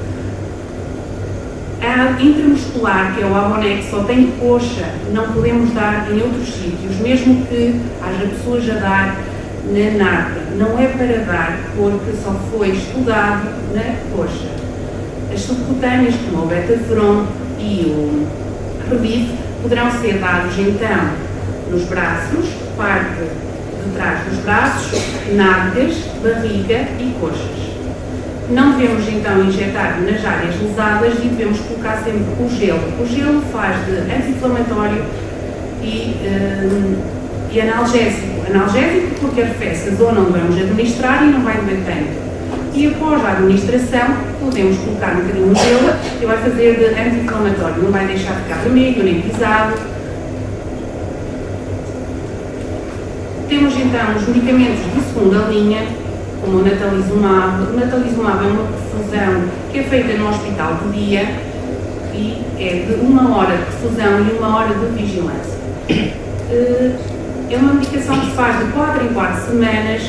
F: A intramuscular, que é o Avonex, só tem coxa, não podemos dar em outros sítios, mesmo que haja pessoas a dar na nata. Não é para dar, porque só foi estudado na coxa. As subcutâneas, como o Betaferon e o Revive, poderão ser dados então nos braços, parte de trás dos braços, nádegas, barriga e coxas. Não devemos então injetar nas áreas lesadas e devemos colocar sempre o gelo. O gelo faz de anti-inflamatório e analgésico. Analgésico porque arrefece a zona onde vamos administrar e não vai doer tanto. E após a administração, podemos colocar um bocadinho de gelo e vai fazer de anti-inflamatório. Não vai deixar ficar vermelho nem pisado. Temos então os medicamentos de segunda linha, como o Natalizumab. O Natalizumab é uma perfusão que é feita no hospital de dia e é de 1 hora de perfusão e 1 hora de vigilância. É uma medicação que se faz de 4 em 4 semanas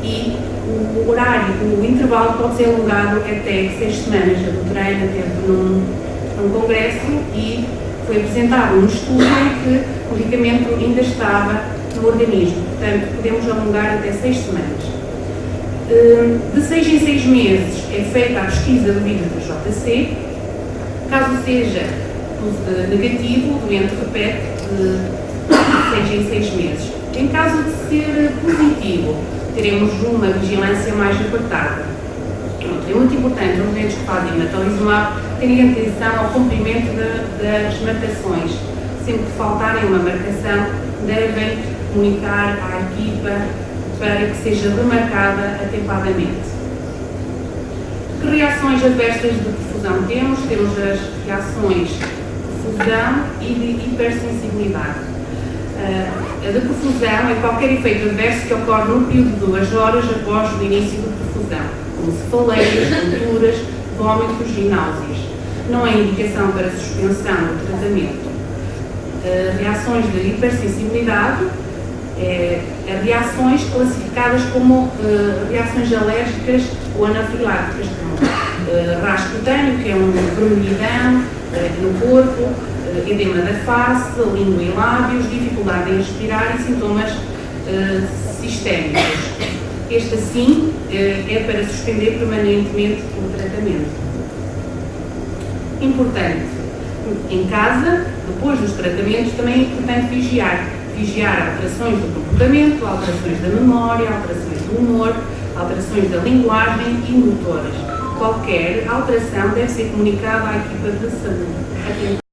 F: e o horário, o intervalo pode ser alongado até 6 semanas. A doutora Ana teve num congresso e foi apresentado um estudo em que o medicamento ainda estava no organismo. Portanto, podemos alongar até 6 semanas. De 6 em 6 meses é feita a pesquisa do vírus do JC. Caso seja negativo, o doente repete de 6 em 6 meses. Em caso de ser positivo, teremos uma vigilância mais apertada. É muito importante os doentes que fazem Natalizumab terem atenção ao cumprimento das marcações. Sempre que faltarem uma marcação, devem comunicar à equipa para que seja remarcada atempadamente. Que reações adversas de perfusão temos? Temos as reações de perfusão e de hipersensibilidade. A de perfusão é qualquer efeito adverso que ocorre num período de 2 horas após o início da perfusão, como cefaleias, tonturas, vômitos e náuseas. Não é indicação para suspensão do tratamento. Reações de hipersensibilidade reações classificadas como reações alérgicas ou anafiláticas, como rasgo cutâneo, que é um vermelhidão no corpo, edema da face, língua e lábios, dificuldade em respirar e sintomas sistémicos. Este, assim, é para suspender permanentemente o tratamento. Importante, em casa, depois dos tratamentos, também é importante vigiar alterações do comportamento, alterações da memória, alterações do humor, alterações da linguagem e motoras. Qualquer alteração deve ser comunicada à equipa de saúde.